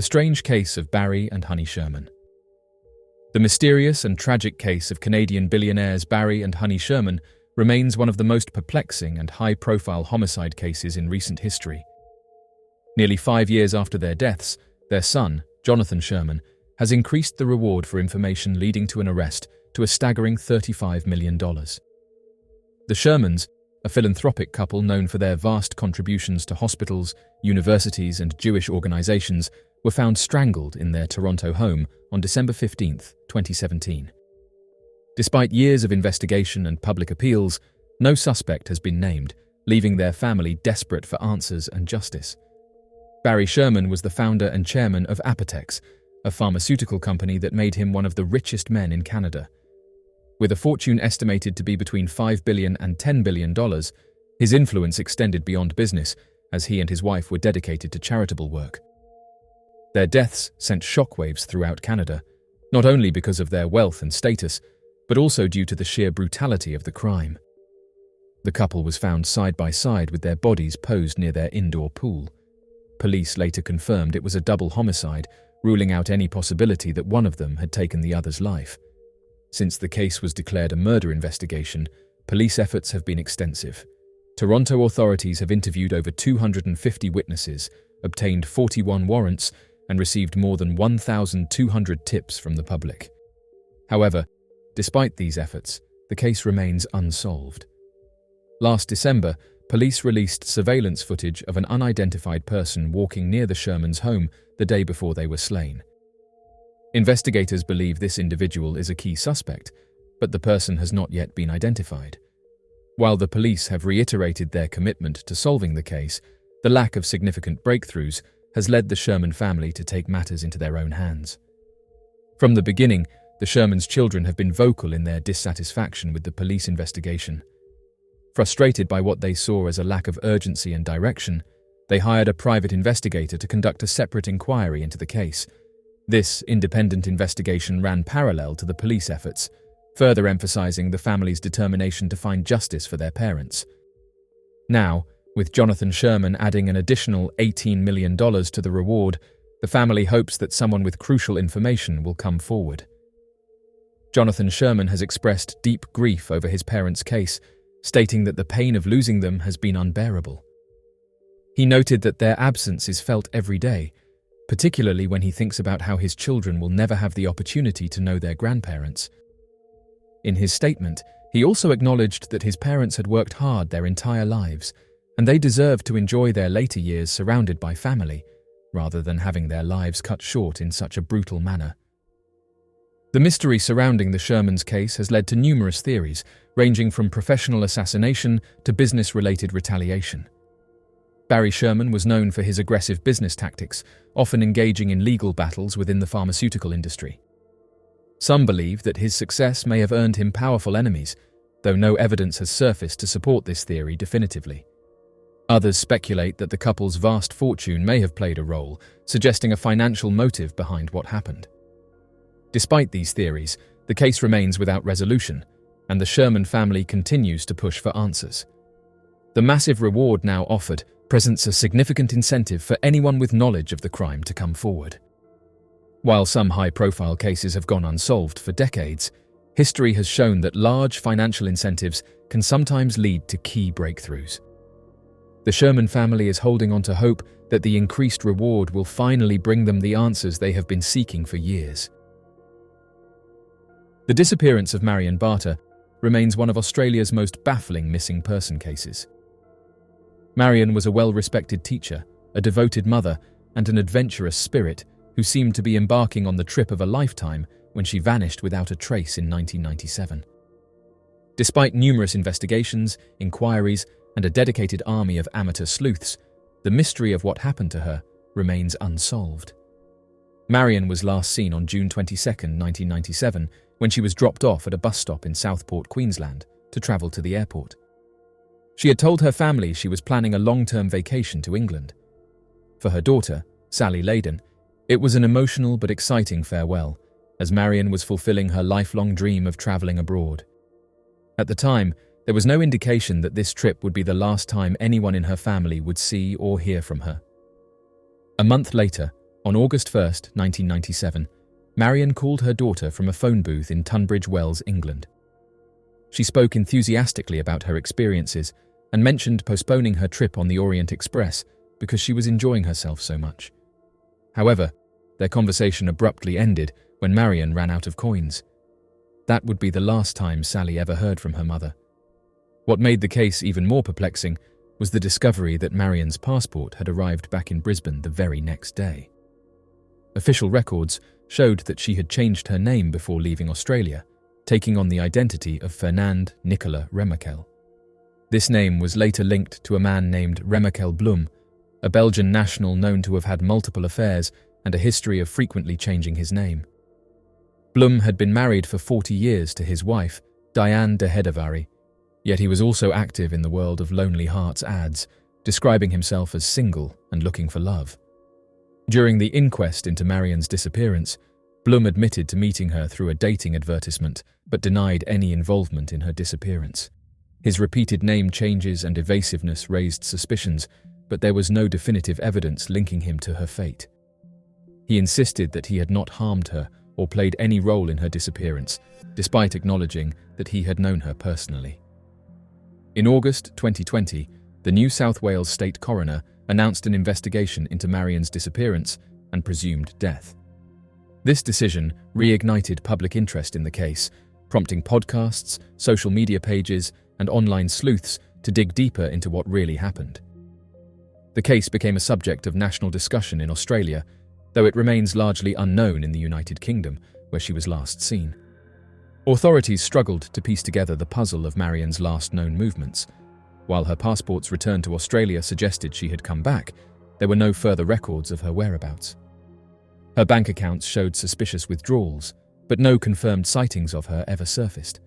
The strange case of Barry and Honey Sherman. The mysterious and tragic case of Canadian billionaires Barry and Honey Sherman remains one of the most perplexing and high-profile homicide cases in recent history. Nearly 5 years after their deaths, their son, Jonathan Sherman, has increased the reward for information leading to an arrest to a staggering $35 million. The Shermans, a philanthropic couple known for their vast contributions to hospitals, universities, and Jewish organizations, were found strangled in their Toronto home on December 15, 2017. Despite years of investigation and public appeals, no suspect has been named, leaving their family desperate for answers and justice. Barry Sherman was the founder and chairman of Apotex, a pharmaceutical company that made him one of the richest men in Canada. With a fortune estimated to be between $5 billion and $10 billion, his influence extended beyond business, as he and his wife were dedicated to charitable work. Their deaths sent shockwaves throughout Canada, not only because of their wealth and status, but also due to the sheer brutality of the crime. The couple was found side by side with their bodies posed near their indoor pool. Police later confirmed it was a double homicide, ruling out any possibility that one of them had taken the other's life. Since the case was declared a murder investigation, police efforts have been extensive. Toronto authorities have interviewed over 250 witnesses, obtained 41 warrants, and received more than 1,200 tips from the public. However, despite these efforts, the case remains unsolved. Last December, police released surveillance footage of an unidentified person walking near the Shermans' home the day before they were slain. Investigators believe this individual is a key suspect, but the person has not yet been identified. While the police have reiterated their commitment to solving the case, the lack of significant breakthroughs has led the Sherman family to take matters into their own hands. From the beginning, the Shermans' children have been vocal in their dissatisfaction with the police investigation. Frustrated by what they saw as a lack of urgency and direction, they hired a private investigator to conduct a separate inquiry into the case. This independent investigation ran parallel to the police efforts, further emphasizing the family's determination to find justice for their parents. Now, with Jonathan Sherman adding an additional $18 million to the reward, the family hopes that someone with crucial information will come forward. Jonathan Sherman has expressed deep grief over his parents' case, stating that the pain of losing them has been unbearable. He noted that their absence is felt every day, particularly when he thinks about how his children will never have the opportunity to know their grandparents. In his statement, he also acknowledged that his parents had worked hard their entire lives, and they deserved to enjoy their later years surrounded by family, rather than having their lives cut short in such a brutal manner. The mystery surrounding the Shermans' case has led to numerous theories, ranging from professional assassination to business-related retaliation. Barry Sherman was known for his aggressive business tactics, often engaging in legal battles within the pharmaceutical industry. Some believe that his success may have earned him powerful enemies, though no evidence has surfaced to support this theory definitively. Others speculate that the couple's vast fortune may have played a role, suggesting a financial motive behind what happened. Despite these theories, the case remains without resolution, and the Sherman family continues to push for answers. The massive reward now offered presents a significant incentive for anyone with knowledge of the crime to come forward. While some high-profile cases have gone unsolved for decades, history has shown that large financial incentives can sometimes lead to key breakthroughs. The Sherman family is holding on to hope that the increased reward will finally bring them the answers they have been seeking for years. The disappearance of Marion Barter remains one of Australia's most baffling missing person cases. Marion was a well-respected teacher, a devoted mother, and an adventurous spirit who seemed to be embarking on the trip of a lifetime when she vanished without a trace in 1997. Despite numerous investigations, inquiries, and a dedicated army of amateur sleuths, the mystery of what happened to her remains unsolved. Marion was last seen on June 22, 1997, when she was dropped off at a bus stop in Southport, Queensland, to travel to the airport. She had told her family she was planning a long-term vacation to England. For her daughter, Sally Layden, it was an emotional but exciting farewell, as Marion was fulfilling her lifelong dream of traveling abroad. At the time, there was no indication that this trip would be the last time anyone in her family would see or hear from her. A month later, On August 1st, 1997, Marian called her daughter from a phone booth in Tunbridge Wells, England. She spoke enthusiastically about her experiences and mentioned postponing her trip on the Orient Express because she was enjoying herself so much. However, their conversation abruptly ended when Marian ran out of coins. That would be the last time Sally ever heard from her mother. What made the case even more perplexing was the discovery that Marian's passport had arrived back in Brisbane the very next day. Official records showed that she had changed her name before leaving Australia, taking on the identity of Fernand Nicolas Remakel. This name was later linked to a man named Remakel Blum, a Belgian national known to have had multiple affairs and a history of frequently changing his name. Blum had been married for 40 years to his wife, Diane de Hedevari, yet he was also active in the world of Lonely Hearts ads, describing himself as single and looking for love. During the inquest into Marian's disappearance, Blum admitted to meeting her through a dating advertisement but denied any involvement in her disappearance. His repeated name changes and evasiveness raised suspicions, but there was no definitive evidence linking him to her fate. He insisted that he had not harmed her or played any role in her disappearance, despite acknowledging that he had known her personally. In August 2020, the New South Wales State Coroner announced an investigation into Marian's disappearance and presumed death. This decision reignited public interest in the case, prompting podcasts, social media pages, and online sleuths to dig deeper into what really happened. The case became a subject of national discussion in Australia, though it remains largely unknown in the United Kingdom, where she was last seen. Authorities struggled to piece together the puzzle of Marian's last known movements. While her passport's return to Australia suggested she had come back, there were no further records of her whereabouts. Her bank accounts showed suspicious withdrawals, but no confirmed sightings of her ever surfaced.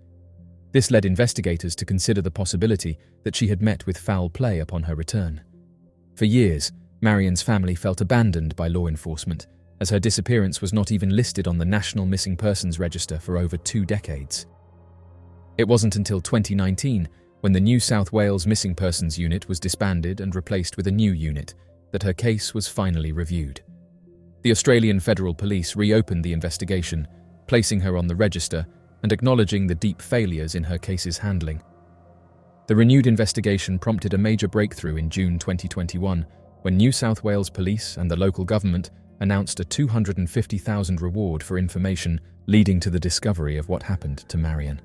This led investigators to consider the possibility that she had met with foul play upon her return. For years, Marian's family felt abandoned by law enforcement, as her disappearance was not even listed on the National Missing Persons Register for over 2 decades. It wasn't until 2019, when the New South Wales Missing Persons Unit was disbanded and replaced with a new unit, that her case was finally reviewed. The Australian Federal Police reopened the investigation, placing her on the register and acknowledging the deep failures in her case's handling. The renewed investigation prompted a major breakthrough in June 2021, when New South Wales Police and the local government announced a $250,000 reward for information leading to the discovery of what happened to Marian.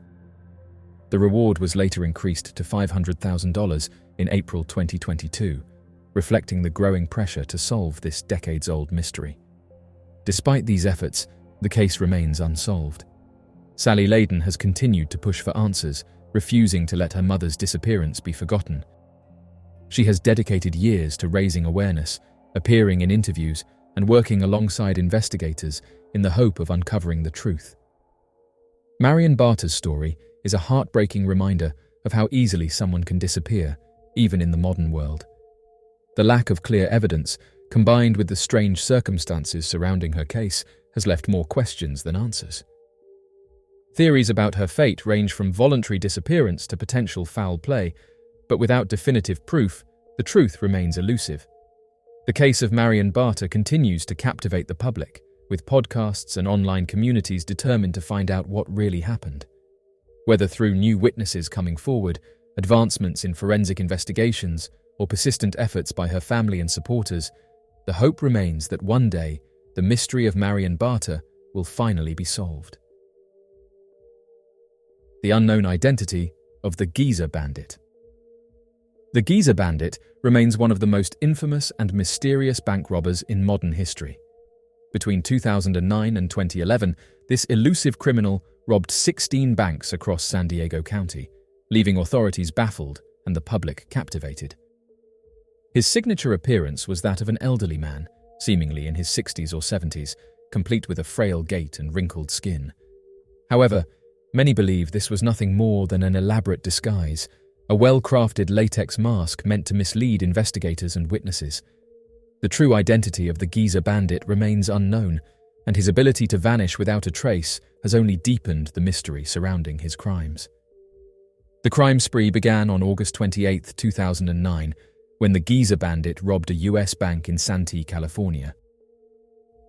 The reward was later increased to $500,000 in April 2022, reflecting the growing pressure to solve this decades-old mystery. Despite these efforts, the case remains unsolved. Sally Layden has continued to push for answers, refusing to let her mother's disappearance be forgotten. She has dedicated years to raising awareness, appearing in interviews, and working alongside investigators in the hope of uncovering the truth. Marian Barter's story is a heartbreaking reminder of how easily someone can disappear, even in the modern world. The lack of clear evidence, combined with the strange circumstances surrounding her case, has left more questions than answers. Theories about her fate range from voluntary disappearance to potential foul play, but without definitive proof, the truth remains elusive. The case of Marian Barter continues to captivate the public, with podcasts and online communities determined to find out what really happened. Whether through new witnesses coming forward, advancements in forensic investigations, or persistent efforts by her family and supporters, the hope remains that one day, the mystery of Marian Barter will finally be solved. The unknown identity of the Giza Bandit. The Giza Bandit remains one of the most infamous and mysterious bank robbers in modern history. Between 2009 and 2011, this elusive criminal robbed 16 banks across San Diego County, leaving authorities baffled and the public captivated. His signature appearance was that of an elderly man, seemingly in his 60s or 70s, complete with a frail gait and wrinkled skin. However, many believe this was nothing more than an elaborate disguise, a well-crafted latex mask meant to mislead investigators and witnesses. The true identity of the Giza Bandit remains unknown, and his ability to vanish without a trace has only deepened the mystery surrounding his crimes. The crime spree began on August 28, 2009, when the Giza Bandit robbed a US bank in Santee, California.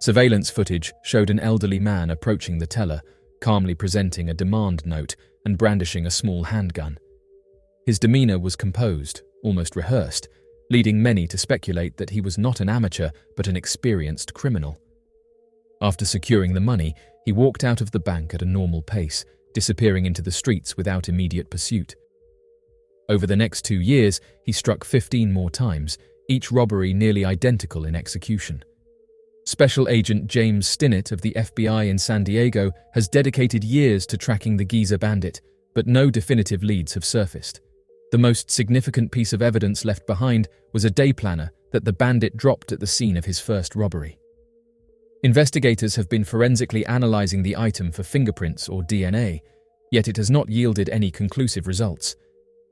Surveillance footage showed an elderly man approaching the teller, calmly presenting a demand note and brandishing a small handgun. His demeanor was composed, almost rehearsed, leading many to speculate that he was not an amateur but an experienced criminal. After securing the money, he walked out of the bank at a normal pace, disappearing into the streets without immediate pursuit. Over the next 2 years, he struck 15 more times, each robbery nearly identical in execution. Special Agent James Stinnett of the FBI in San Diego has dedicated years to tracking the Giza bandit, but no definitive leads have surfaced. The most significant piece of evidence left behind was a day planner that the bandit dropped at the scene of his first robbery. Investigators have been forensically analyzing the item for fingerprints or DNA, yet it has not yielded any conclusive results.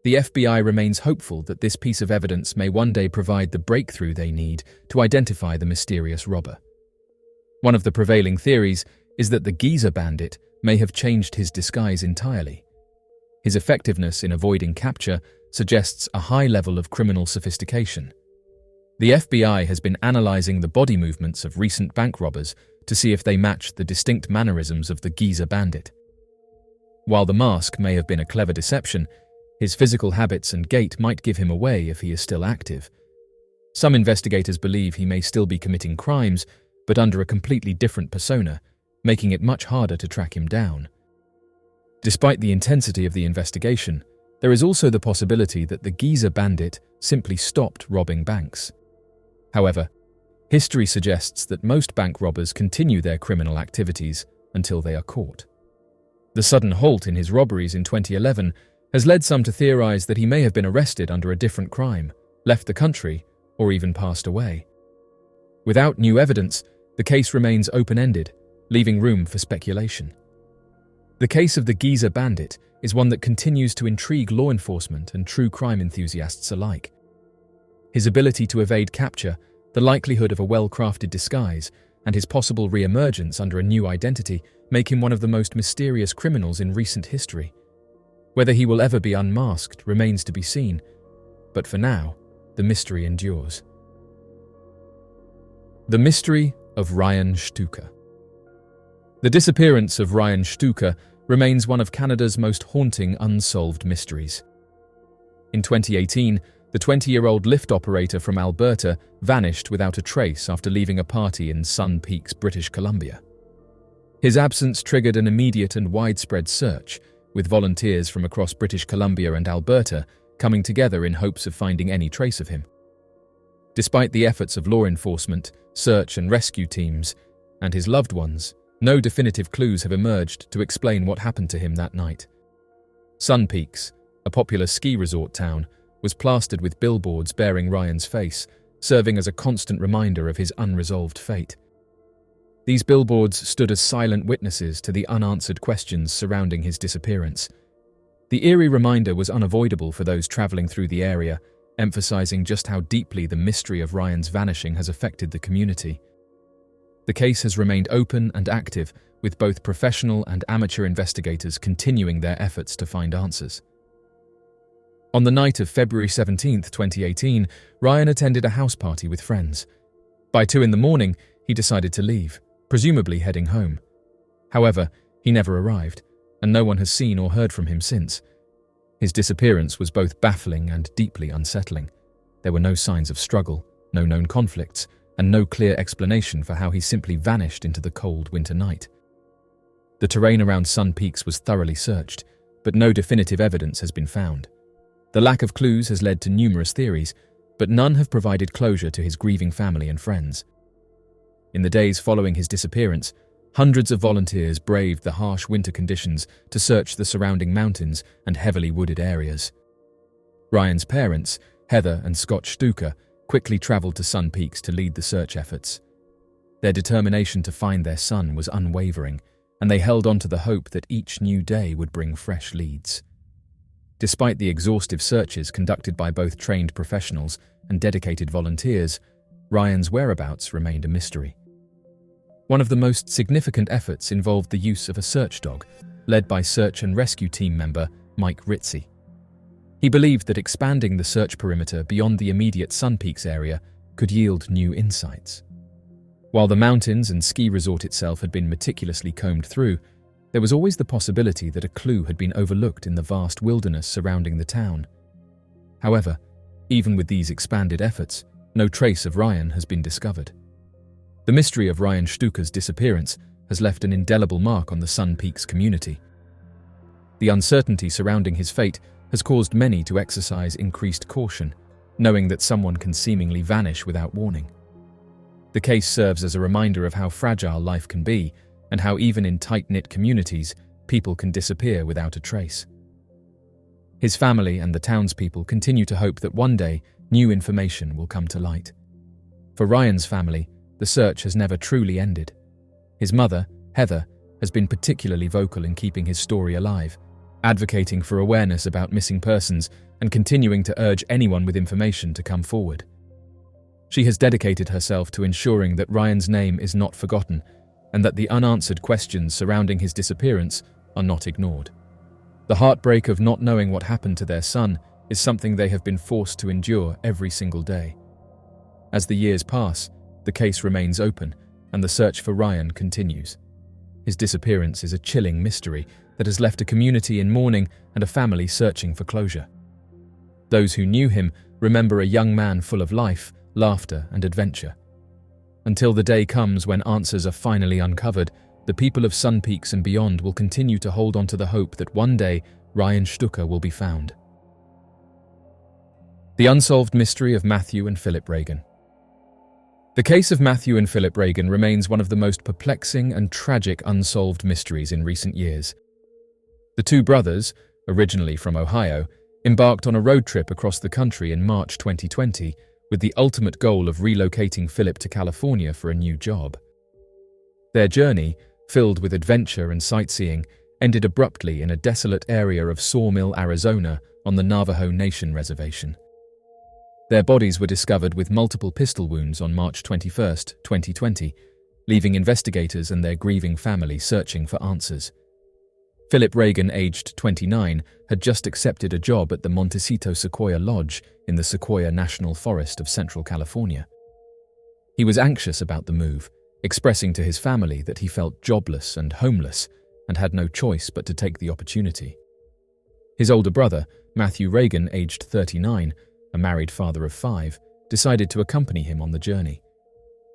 The FBI remains hopeful that this piece of evidence may one day provide the breakthrough they need to identify the mysterious robber. One of the prevailing theories is that the Giza bandit may have changed his disguise entirely. His effectiveness in avoiding capture suggests a high level of criminal sophistication. The FBI has been analyzing the body movements of recent bank robbers to see if they match the distinct mannerisms of the Giza bandit. While the mask may have been a clever deception, his physical habits and gait might give him away if he is still active. Some investigators believe he may still be committing crimes, but under a completely different persona, making it much harder to track him down. Despite the intensity of the investigation, there is also the possibility that the Giza bandit simply stopped robbing banks. However, history suggests that most bank robbers continue their criminal activities until they are caught. The sudden halt in his robberies in 2011 has led some to theorize that he may have been arrested under a different crime, left the country, or even passed away. Without new evidence, the case remains open-ended, leaving room for speculation. The case of the Giza bandit is one that continues to intrigue law enforcement and true crime enthusiasts alike. His ability to evade capture, the likelihood of a well-crafted disguise, and his possible re-emergence under a new identity make him one of the most mysterious criminals in recent history. Whether he will ever be unmasked remains to be seen, but for now, the mystery endures. The mystery of Ryan Stuka. The disappearance of Ryan Stuka remains one of Canada's most haunting unsolved mysteries. In 2018, the 20-year-old lift operator from Alberta vanished without a trace after leaving a party in Sun Peaks, British Columbia. His absence triggered an immediate and widespread search, with volunteers from across British Columbia and Alberta coming together in hopes of finding any trace of him. Despite the efforts of law enforcement, search and rescue teams, and his loved ones, no definitive clues have emerged to explain what happened to him that night. Sun Peaks, a popular ski resort town, was plastered with billboards bearing Ryan's face, serving as a constant reminder of his unresolved fate. These billboards stood as silent witnesses to the unanswered questions surrounding his disappearance. The eerie reminder was unavoidable for those traveling through the area, emphasizing just how deeply the mystery of Ryan's vanishing has affected the community. The case has remained open and active, with both professional and amateur investigators continuing their efforts to find answers. On the night of February 17, 2018, Ryan attended a house party with friends. By 2 a.m, he decided to leave, presumably heading home. However, he never arrived, and no one has seen or heard from him since. His disappearance was both baffling and deeply unsettling. There were no signs of struggle, no known conflicts, and no clear explanation for how he simply vanished into the cold winter night. The terrain around Sun Peaks was thoroughly searched, but no definitive evidence has been found. The lack of clues has led to numerous theories, but none have provided closure to his grieving family and friends. In the days following his disappearance, hundreds of volunteers braved the harsh winter conditions to search the surrounding mountains and heavily wooded areas. Ryan's parents, Heather and Scott Stuka, quickly traveled to Sun Peaks to lead the search efforts. Their determination to find their son was unwavering, and they held on to the hope that each new day would bring fresh leads. Despite the exhaustive searches conducted by both trained professionals and dedicated volunteers, Ryan's whereabouts remained a mystery. One of the most significant efforts involved the use of a search dog, led by search and rescue team member Mike Ritzie. He believed that expanding the search perimeter beyond the immediate Sun Peaks area could yield new insights. While the mountains and ski resort itself had been meticulously combed through, there was always the possibility that a clue had been overlooked in the vast wilderness surrounding the town. However, even with these expanded efforts, no trace of Ryan has been discovered. The mystery of Ryan Stucker's disappearance has left an indelible mark on the Sun Peaks community. The uncertainty surrounding his fate has caused many to exercise increased caution, knowing that someone can seemingly vanish without warning. The case serves as a reminder of how fragile life can be and how even in tight-knit communities, people can disappear without a trace. His family and the townspeople continue to hope that one day, new information will come to light. For Ryan's family, the search has never truly ended. His mother, Heather, has been particularly vocal in keeping his story alive, advocating for awareness about missing persons and continuing to urge anyone with information to come forward. She has dedicated herself to ensuring that Ryan's name is not forgotten and that the unanswered questions surrounding his disappearance are not ignored. The heartbreak of not knowing what happened to their son is something they have been forced to endure every single day. As the years pass, the case remains open and the search for Ryan continues. His disappearance is a chilling mystery that has left a community in mourning and a family searching for closure. Those who knew him remember a young man full of life, laughter, and adventure. Until the day comes when answers are finally uncovered, the people of Sun Peaks and beyond will continue to hold on to the hope that one day Ryan Stucker will be found. The unsolved mystery of Matthew and Philip Reagan. The case of Matthew and Philip Reagan remains one of the most perplexing and tragic unsolved mysteries in recent years. The two brothers, originally from Ohio, embarked on a road trip across the country in March 2020 with the ultimate goal of relocating Philip to California for a new job. Their journey, filled with adventure and sightseeing, ended abruptly in a desolate area of Sawmill, Arizona, on the Navajo Nation reservation. Their bodies were discovered with multiple pistol wounds on March 21, 2020, leaving investigators and their grieving family searching for answers. Philip Reagan, aged 29, had just accepted a job at the Montecito Sequoia Lodge in the Sequoia National Forest of Central California. He was anxious about the move, expressing to his family that he felt jobless and homeless and had no choice but to take the opportunity. His older brother, Matthew Reagan, aged 39, a married father of 5, decided to accompany him on the journey.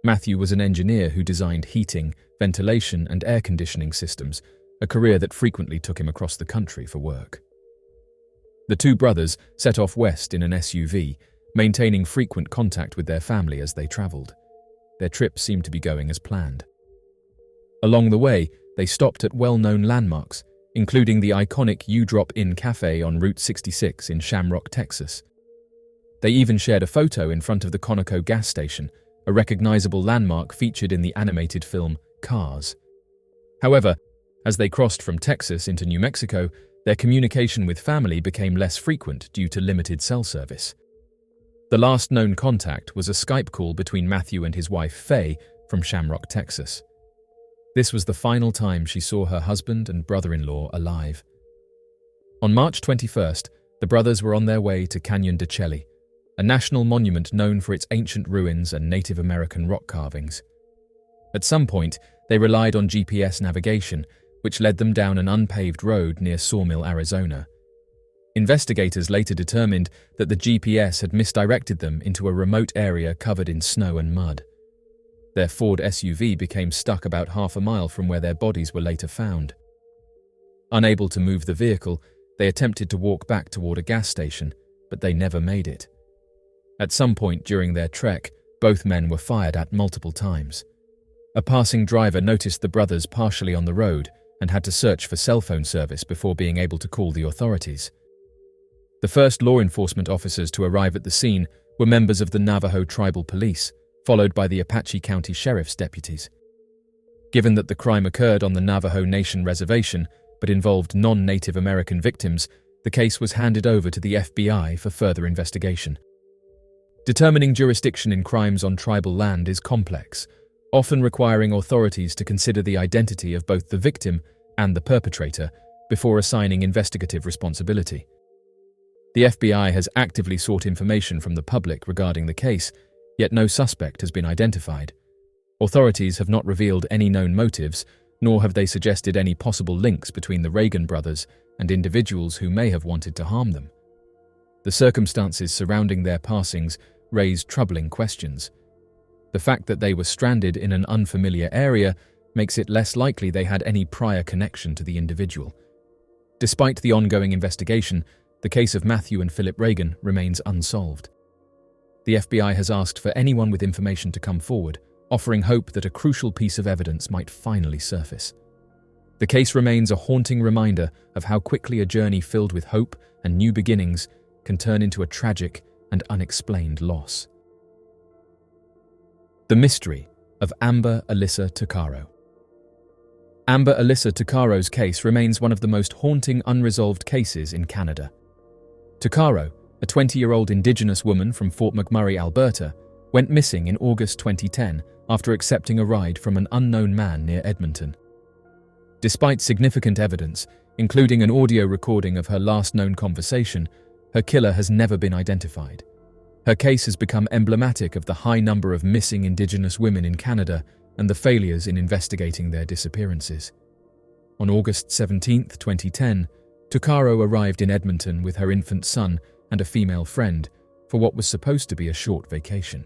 Matthew was an engineer who designed heating, ventilation, and air conditioning systems, a career that frequently took him across the country for work. The two brothers set off west in an SUV, maintaining frequent contact with their family as they traveled. Their trip seemed to be going as planned. Along the way, they stopped at well-known landmarks, including the iconic U Drop Inn Cafe on Route 66 in Shamrock, Texas. They even shared a photo in front of the Conoco gas station, a recognizable landmark featured in the animated film Cars. However, as they crossed from Texas into New Mexico, their communication with family became less frequent due to limited cell service. The last known contact was a Skype call between Matthew and his wife Faye from Shamrock, Texas. This was the final time she saw her husband and brother-in-law alive. On March 21st, the brothers were on their way to Canyon de Chelly, a national monument known for its ancient ruins and Native American rock carvings. At some point, they relied on GPS navigation, which led them down an unpaved road near Sawmill, Arizona. Investigators later determined that the GPS had misdirected them into a remote area covered in snow and mud. Their Ford SUV became stuck about half a mile from where their bodies were later found. Unable to move the vehicle, they attempted to walk back toward a gas station, but they never made it. At some point during their trek, both men were fired at multiple times. A passing driver noticed the brothers partially on the road and had to search for cell phone service before being able to call the authorities. The first law enforcement officers to arrive at the scene were members of the Navajo Tribal Police, followed by the Apache County Sheriff's deputies. Given that the crime occurred on the Navajo Nation reservation but involved non-Native American victims, the case was handed over to the FBI for further investigation. Determining jurisdiction in crimes on tribal land is complex, often requiring authorities to consider the identity of both the victim and the perpetrator before assigning investigative responsibility. The FBI has actively sought information from the public regarding the case, yet no suspect has been identified. Authorities have not revealed any known motives, nor have they suggested any possible links between the Reagan brothers and individuals who may have wanted to harm them. The circumstances surrounding their passings raise troubling questions. The fact that they were stranded in an unfamiliar area makes it less likely they had any prior connection to the individual. Despite the ongoing investigation, the case of Matthew and Philip Reagan remains unsolved. The FBI has asked for anyone with information to come forward, offering hope that a crucial piece of evidence might finally surface. The case remains a haunting reminder of how quickly a journey filled with hope and new beginnings can turn into a tragic and unexplained loss. The mystery of Amber Alyssa Tuccaro. Amber Alyssa Tuccaro's case remains one of the most haunting unresolved cases in Canada. Tuccaro, a 20-year-old Indigenous woman from Fort McMurray, Alberta, went missing in August 2010 after accepting a ride from an unknown man near Edmonton. Despite significant evidence, including an audio recording of her last known conversation, her killer has never been identified. Her case has become emblematic of the high number of missing Indigenous women in Canada and the failures in investigating their disappearances. On August 17, 2010, Tuccaro arrived in Edmonton with her infant son and a female friend for what was supposed to be a short vacation.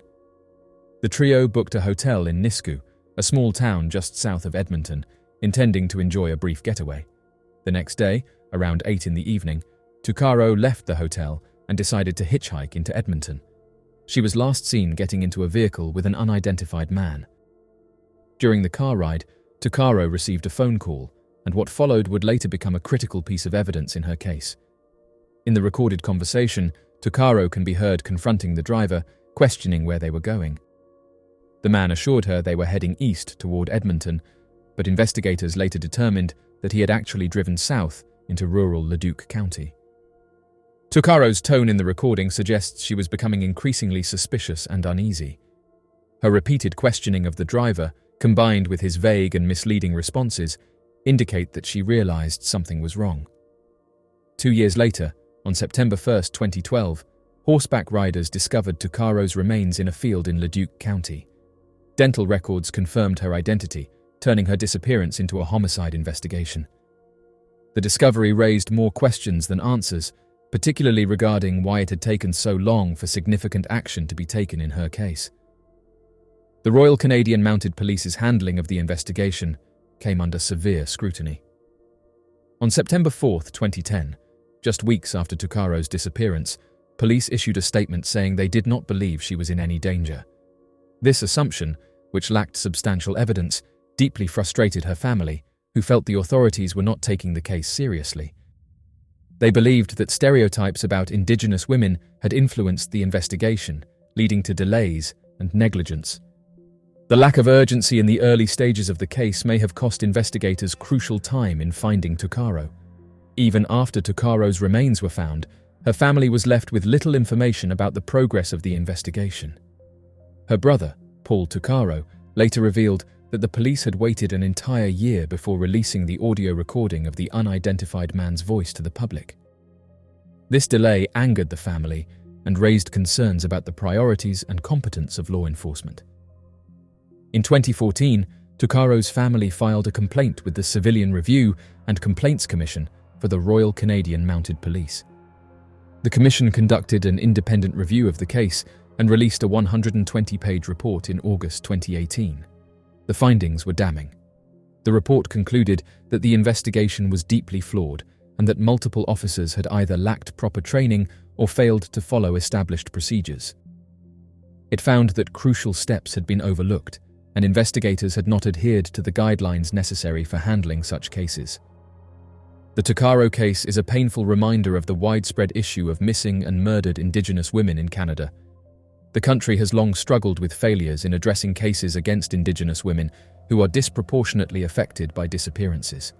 The trio booked a hotel in Nisku, a small town just south of Edmonton, intending to enjoy a brief getaway. The next day, around 8 in the evening, Tuccaro left the hotel and decided to hitchhike into Edmonton. She was last seen getting into a vehicle with an unidentified man. During the car ride, Tuccaro received a phone call, and what followed would later become a critical piece of evidence in her case. In the recorded conversation, Tuccaro can be heard confronting the driver, questioning where they were going. The man assured her they were heading east toward Edmonton, but investigators later determined that he had actually driven south into rural Leduc County. Tuccaro's tone in the recording suggests she was becoming increasingly suspicious and uneasy. Her repeated questioning of the driver, combined with his vague and misleading responses, indicate that she realized something was wrong. 2 years later, on September 1, 2012, horseback riders discovered Tuccaro's remains in a field in Leduc County. Dental records confirmed her identity, turning her disappearance into a homicide investigation. The discovery raised more questions than answers, particularly regarding why it had taken so long for significant action to be taken in her case. The Royal Canadian Mounted Police's handling of the investigation came under severe scrutiny. On September 4, 2010, just weeks after Tuccaro's disappearance, police issued a statement saying they did not believe she was in any danger. This assumption, which lacked substantial evidence, deeply frustrated her family, who felt the authorities were not taking the case seriously. They believed that stereotypes about Indigenous women had influenced the investigation, leading to delays and negligence. The lack of urgency in the early stages of the case may have cost investigators crucial time in finding Tuccaro. Even after Tuccaro's remains were found, her family was left with little information about the progress of the investigation. Her brother, Paul Tuccaro, later revealed that the police had waited an entire year before releasing the audio recording of the unidentified man's voice to the public. This delay angered the family and raised concerns about the priorities and competence of law enforcement. In 2014, Tuccaro's family filed a complaint with the Civilian Review and Complaints Commission for the Royal Canadian Mounted Police. The commission conducted an independent review of the case and released a 120-page report in August 2018. The findings were damning. The report concluded that the investigation was deeply flawed and that multiple officers had either lacked proper training or failed to follow established procedures. It found that crucial steps had been overlooked, and investigators had not adhered to the guidelines necessary for handling such cases. The Tuccaro case is a painful reminder of the widespread issue of missing and murdered Indigenous women in Canada. The country has long struggled with failures in addressing cases against Indigenous women who are disproportionately affected by disappearances.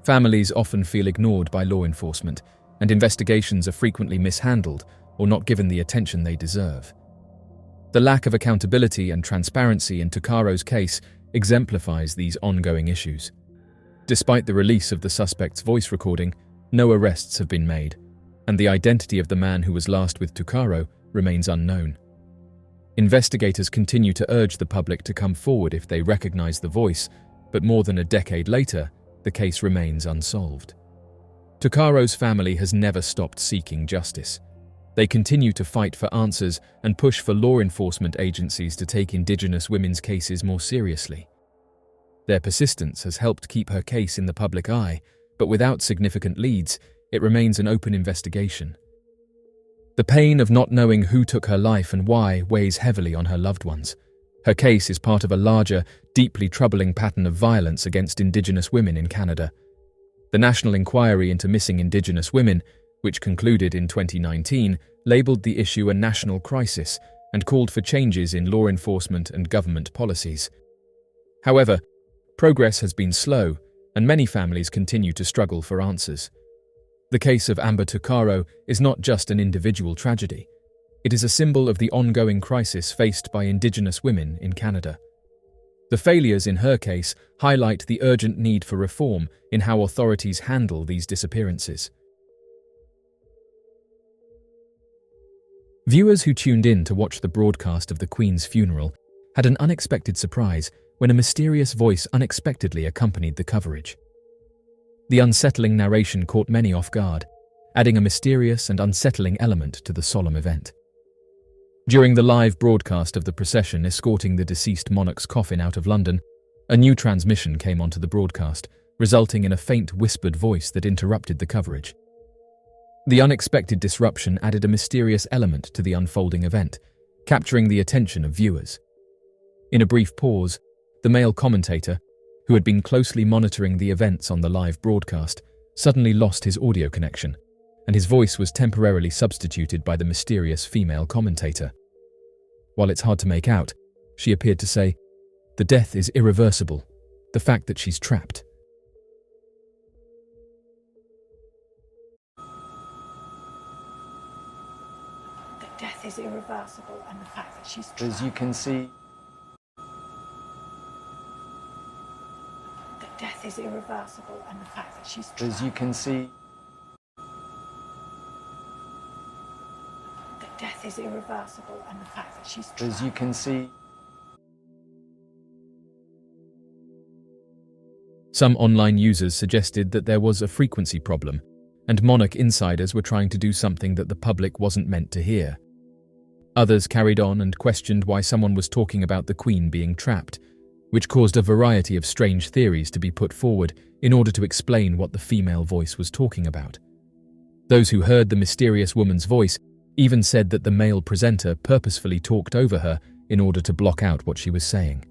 Families often feel ignored by law enforcement, and investigations are frequently mishandled or not given the attention they deserve. The lack of accountability and transparency in Tuccaro's case exemplifies these ongoing issues. Despite the release of the suspect's voice recording, no arrests have been made, and the identity of the man who was last with Tuccaro remains unknown. Investigators continue to urge the public to come forward if they recognize the voice, but more than a decade later, the case remains unsolved. Tucaro's family has never stopped seeking justice. They continue to fight for answers and push for law enforcement agencies to take Indigenous women's cases more seriously. Their persistence has helped keep her case in the public eye, but without significant leads, it remains an open investigation. The pain of not knowing who took her life and why weighs heavily on her loved ones. Her case is part of a larger, deeply troubling pattern of violence against Indigenous women in Canada. The National Inquiry into Missing Indigenous Women, which concluded in 2019, labelled the issue a national crisis and called for changes in law enforcement and government policies. However, progress has been slow, and many families continue to struggle for answers. The case of Amber Tucaro is not just an individual tragedy. It is a symbol of the ongoing crisis faced by Indigenous women in Canada. The failures in her case highlight the urgent need for reform in how authorities handle these disappearances. Viewers who tuned in to watch the broadcast of the Queen's funeral had an unexpected surprise when a mysterious voice unexpectedly accompanied the coverage. The unsettling narration caught many off guard, adding a mysterious and unsettling element to the solemn event. During the live broadcast of the procession escorting the deceased monarch's coffin out of London, a new transmission came onto the broadcast, resulting in a faint whispered voice that interrupted the coverage. The unexpected disruption added a mysterious element to the unfolding event, capturing the attention of viewers. In a brief pause, the male commentator, who had been closely monitoring the events on the live broadcast, suddenly lost his audio connection, and his voice was temporarily substituted by the mysterious female commentator. While it's hard to make out, she appeared to say, "The death is irreversible. The fact that she's trapped." The death is irreversible, and the fact that she's trapped. As you can see, Death is irreversible, and the fact that she's trapped. as you can see, The death is irreversible, and the fact that she's trapped. as you can see. Some online users suggested that there was a frequency problem, and monarch insiders were trying to do something that the public wasn't meant to hear. Others carried on and questioned why someone was talking about the Queen being trapped, which caused a variety of strange theories to be put forward in order to explain what the female voice was talking about. Those who heard the mysterious woman's voice even said that the male presenter purposefully talked over her in order to block out what she was saying.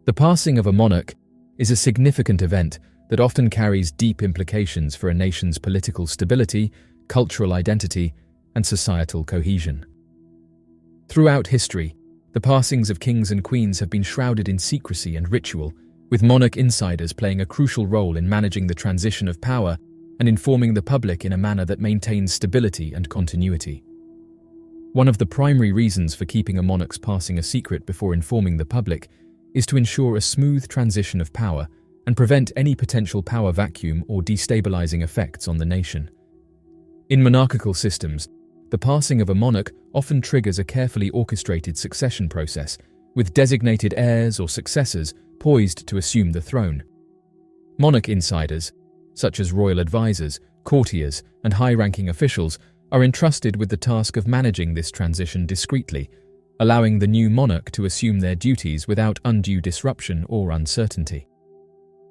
The passing of a monarch is a significant event that often carries deep implications for a nation's political stability, cultural identity, and societal cohesion. Throughout history, the passings of kings and queens have been shrouded in secrecy and ritual, with monarch insiders playing a crucial role in managing the transition of power and informing the public in a manner that maintains stability and continuity. One of the primary reasons for keeping a monarch's passing a secret before informing the public is to ensure a smooth transition of power and prevent any potential power vacuum or destabilizing effects on the nation. In monarchical systems, the passing of a monarch often triggers a carefully orchestrated succession process, with designated heirs or successors poised to assume the throne. Monarch insiders, such as royal advisors, courtiers, and high-ranking officials, are entrusted with the task of managing this transition discreetly, allowing the new monarch to assume their duties without undue disruption or uncertainty.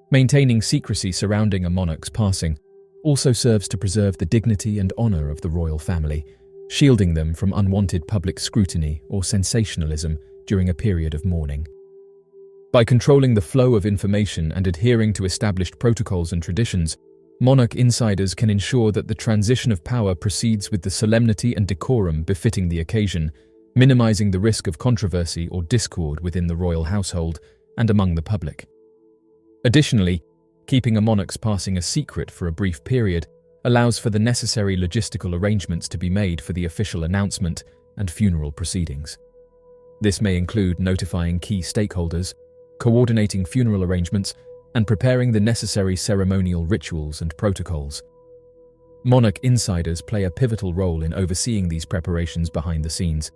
Maintaining secrecy surrounding a monarch's passing also serves to preserve the dignity and honor of the royal family, shielding them from unwanted public scrutiny or sensationalism during a period of mourning. By controlling the flow of information and adhering to established protocols and traditions, monarch insiders can ensure that the transition of power proceeds with the solemnity and decorum befitting the occasion, minimizing the risk of controversy or discord within the royal household and among the public. Additionally, keeping a monarch's passing a secret for a brief period allows for the necessary logistical arrangements to be made for the official announcement and funeral proceedings. This may include notifying key stakeholders, coordinating funeral arrangements, and preparing the necessary ceremonial rituals and protocols. Monarch insiders play a pivotal role in overseeing these preparations behind the scenes,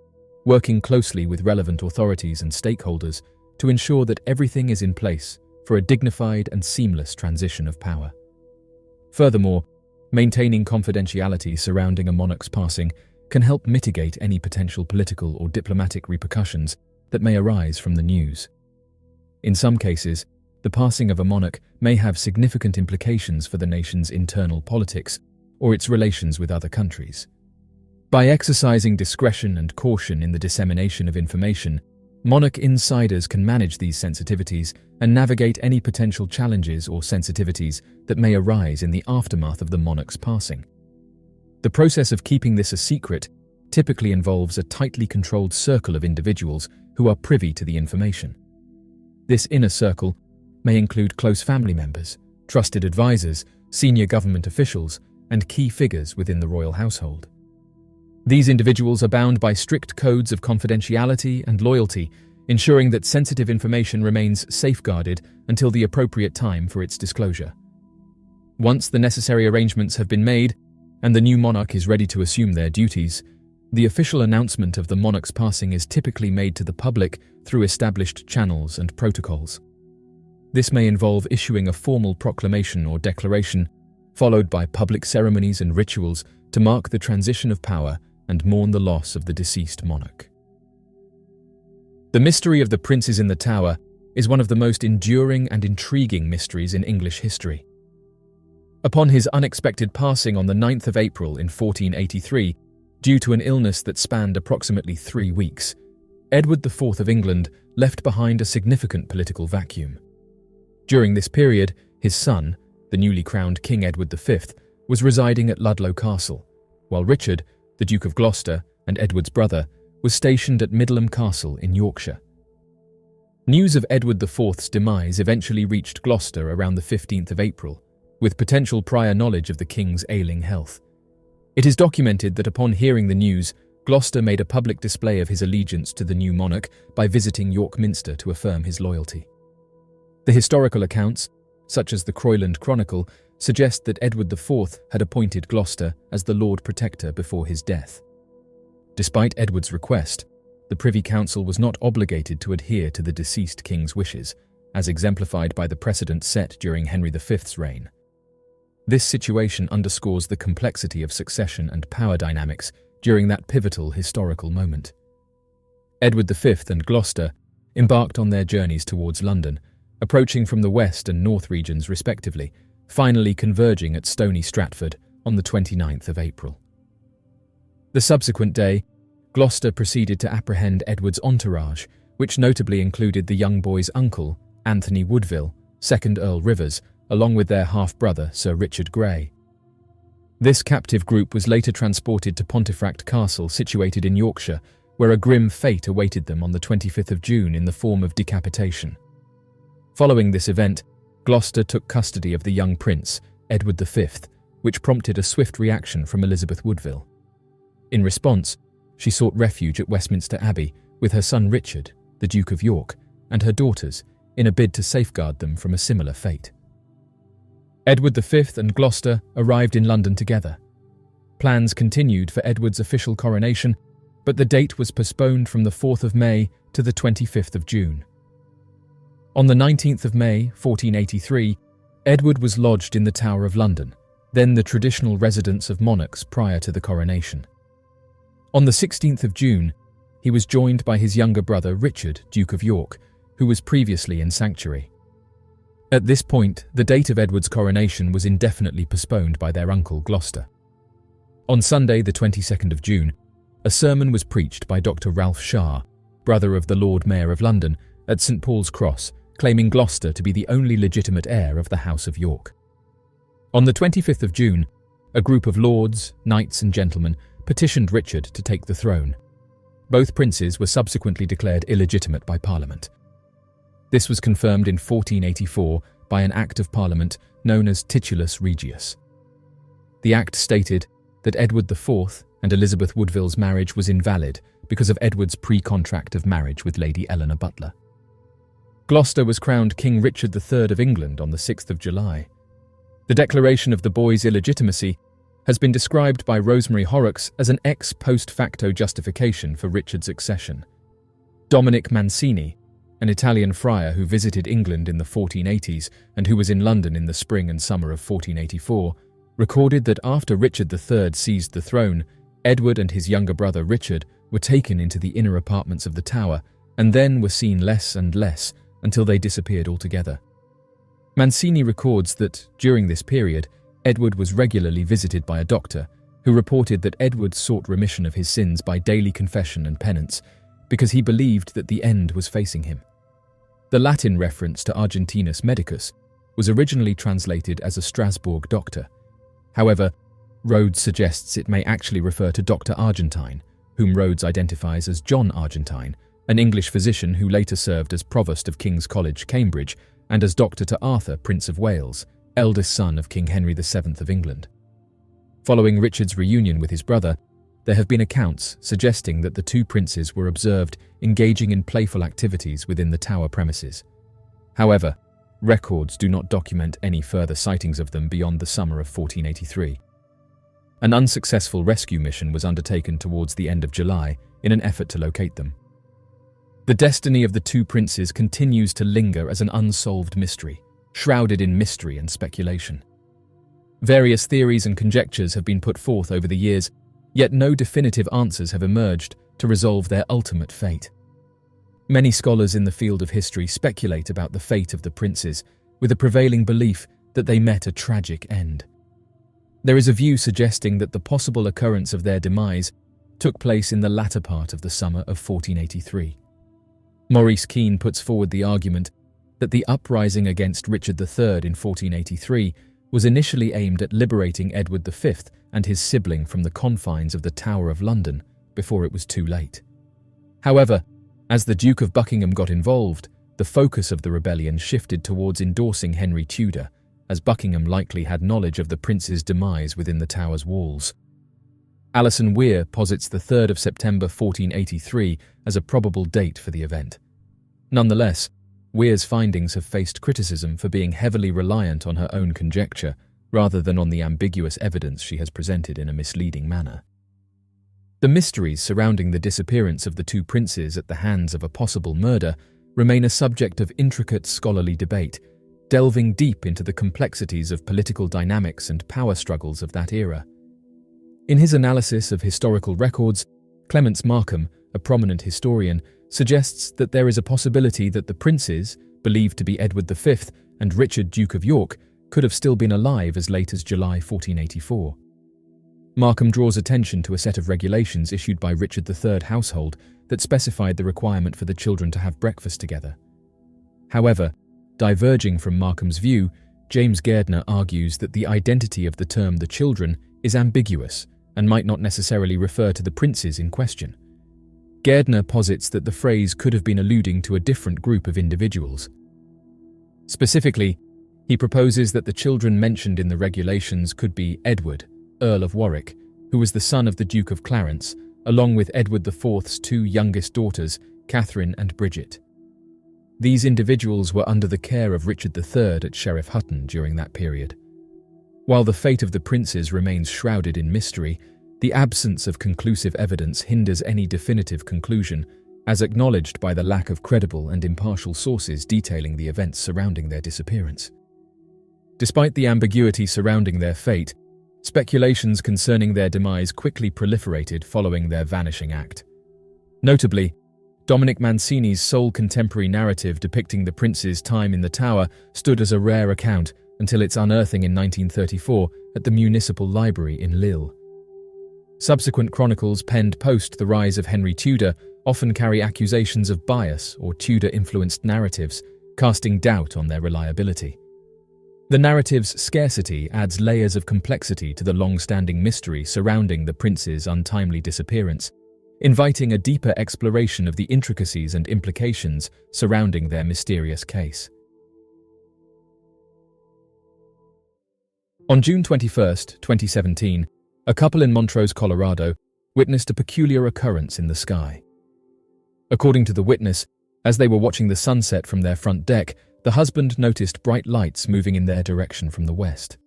working closely with relevant authorities and stakeholders to ensure that everything is in place for a dignified and seamless transition of power. Furthermore, maintaining confidentiality surrounding a monarch's passing can help mitigate any potential political or diplomatic repercussions that may arise from the news. In some cases, the passing of a monarch may have significant implications for the nation's internal politics or its relations with other countries. By exercising discretion and caution in the dissemination of information, monarch insiders can manage these sensitivities and navigate any potential challenges or sensitivities that may arise in the aftermath of the monarch's passing. The process of keeping this a secret typically involves a tightly controlled circle of individuals who are privy to the information. This inner circle may include close family members, trusted advisors, senior government officials, and key figures within the royal household. These individuals are bound by strict codes of confidentiality and loyalty, ensuring that sensitive information remains safeguarded until the appropriate time for its disclosure. Once the necessary arrangements have been made and the new monarch is ready to assume their duties, the official announcement of the monarch's passing is typically made to the public through established channels and protocols. This may involve issuing a formal proclamation or declaration, followed by public ceremonies and rituals to mark the transition of power and mourn the loss of the deceased monarch. The mystery of the princes in the Tower is one of the most enduring and intriguing mysteries in English history. Upon his unexpected passing on the 9th of April in 1483, due to an illness that spanned approximately 3 weeks, Edward IV of England left behind a significant political vacuum. During this period, his son, the newly crowned King Edward V, was residing at Ludlow Castle, while Richard, the Duke of Gloucester and Edward's brother, was stationed at Middleham Castle in Yorkshire. News of Edward IV's demise eventually reached Gloucester around the 15th of April, with potential prior knowledge of the king's ailing health. It is documented that upon hearing the news, Gloucester made a public display of his allegiance to the new monarch by visiting York Minster to affirm his loyalty. The historical accounts, such as the Croyland Chronicle, suggest that Edward IV had appointed Gloucester as the Lord Protector before his death. Despite Edward's request, the Privy Council was not obligated to adhere to the deceased king's wishes, as exemplified by the precedent set during Henry V's reign. This situation underscores the complexity of succession and power dynamics during that pivotal historical moment. Edward V and Gloucester embarked on their journeys towards London, approaching from the west and north regions respectively, finally converging at Stony Stratford on the 29th of April. The subsequent day, Gloucester proceeded to apprehend Edward's entourage, which notably included the young boy's uncle, Anthony Woodville, 2nd Earl Rivers, along with their half-brother, Sir Richard Grey. This captive group was later transported to Pontefract Castle, situated in Yorkshire, where a grim fate awaited them on the 25th of June in the form of decapitation. Following this event, Gloucester took custody of the young prince, Edward V, which prompted a swift reaction from Elizabeth Woodville. In response, she sought refuge at Westminster Abbey with her son Richard, the Duke of York, and her daughters, in a bid to safeguard them from a similar fate. Edward V and Gloucester arrived in London together. Plans continued for Edward's official coronation, but the date was postponed from the 4th of May to the 25th of June. On the 19th of May, 1483, Edward was lodged in the Tower of London, then the traditional residence of monarchs prior to the coronation. On the 16th of June, he was joined by his younger brother Richard, Duke of York, who was previously in sanctuary. At this point, the date of Edward's coronation was indefinitely postponed by their uncle Gloucester. On Sunday, the 22nd of June, a sermon was preached by Dr. Ralph Shah, brother of the Lord Mayor of London, at St. Paul's Cross, claiming Gloucester to be the only legitimate heir of the House of York. On the 25th of June, a group of lords, knights and gentlemen petitioned Richard to take the throne. Both princes were subsequently declared illegitimate by Parliament. This was confirmed in 1484 by an Act of Parliament known as Titulus Regius. The Act stated that Edward IV and Elizabeth Woodville's marriage was invalid because of Edward's pre-contract of marriage with Lady Eleanor Butler. Gloucester was crowned King Richard III of England on the 6th of July. The declaration of the boy's illegitimacy has been described by Rosemary Horrocks as an ex post facto justification for Richard's accession. Dominic Mancini, an Italian friar who visited England in the 1480s and who was in London in the spring and summer of 1484, recorded that after Richard III seized the throne, Edward and his younger brother Richard were taken into the inner apartments of the tower and then were seen less and less until they disappeared altogether. Mancini records that, during this period, Edward was regularly visited by a doctor who reported that Edward sought remission of his sins by daily confession and penance because he believed that the end was facing him. The Latin reference to Argentinus Medicus was originally translated as a Strasbourg doctor. However, Rhodes suggests it may actually refer to Dr. Argentine, whom Rhodes identifies as John Argentine, an English physician who later served as Provost of King's College, Cambridge, and as doctor to Arthur, Prince of Wales, eldest son of King Henry VII of England. Following Richard's reunion with his brother, there have been accounts suggesting that the two princes were observed engaging in playful activities within the tower premises. However, records do not document any further sightings of them beyond the summer of 1483. An unsuccessful rescue mission was undertaken towards the end of July in an effort to locate them. The destiny of the two princes continues to linger as an unsolved mystery, shrouded in mystery and speculation. Various theories and conjectures have been put forth over the years, yet no definitive answers have emerged to resolve their ultimate fate. Many scholars in the field of history speculate about the fate of the princes, with a prevailing belief that they met a tragic end. There is a view suggesting that the possible occurrence of their demise took place in the latter part of the summer of 1483. Maurice Keane puts forward the argument that the uprising against Richard III in 1483 was initially aimed at liberating Edward V and his sibling from the confines of the Tower of London before it was too late. However, as the Duke of Buckingham got involved, the focus of the rebellion shifted towards endorsing Henry Tudor, as Buckingham likely had knowledge of the prince's demise within the tower's walls. Alison Weir posits the 3rd of September 1483 as a probable date for the event. Nonetheless, Weir's findings have faced criticism for being heavily reliant on her own conjecture rather than on the ambiguous evidence she has presented in a misleading manner. The mysteries surrounding the disappearance of the two princes at the hands of a possible murder remain a subject of intricate scholarly debate, delving deep into the complexities of political dynamics and power struggles of that era. In his analysis of historical records, Clements Markham, a prominent historian, suggests that there is a possibility that the princes, believed to be Edward V and Richard, Duke of York, could have still been alive as late as July 1484. Markham draws attention to a set of regulations issued by Richard III's household that specified the requirement for the children to have breakfast together. However, diverging from Markham's view, James Gairdner argues that the identity of the term "the children" is ambiguous and might not necessarily refer to the princes in question. Gairdner posits that the phrase could have been alluding to a different group of individuals. Specifically, he proposes that the children mentioned in the regulations could be Edward, Earl of Warwick, who was the son of the Duke of Clarence, along with Edward IV's two youngest daughters, Catherine and Bridget. These individuals were under the care of Richard III at Sheriff Hutton during that period. While the fate of the princes remains shrouded in mystery, the absence of conclusive evidence hinders any definitive conclusion, as acknowledged by the lack of credible and impartial sources detailing the events surrounding their disappearance. Despite the ambiguity surrounding their fate, speculations concerning their demise quickly proliferated following their vanishing act. Notably, Dominic Mancini's sole contemporary narrative depicting the prince's time in the tower stood as a rare account until its unearthing in 1934 at the Municipal Library in Lille. Subsequent chronicles penned post the rise of Henry Tudor often carry accusations of bias or Tudor-influenced narratives, casting doubt on their reliability. The narrative's scarcity adds layers of complexity to the long-standing mystery surrounding the prince's untimely disappearance, inviting a deeper exploration of the intricacies and implications surrounding their mysterious case. On June 21, 2017, a couple in Montrose, Colorado, witnessed a peculiar occurrence in the sky. According to the witness, as they were watching the sunset from their front deck, the husband noticed bright lights moving in their direction from the west.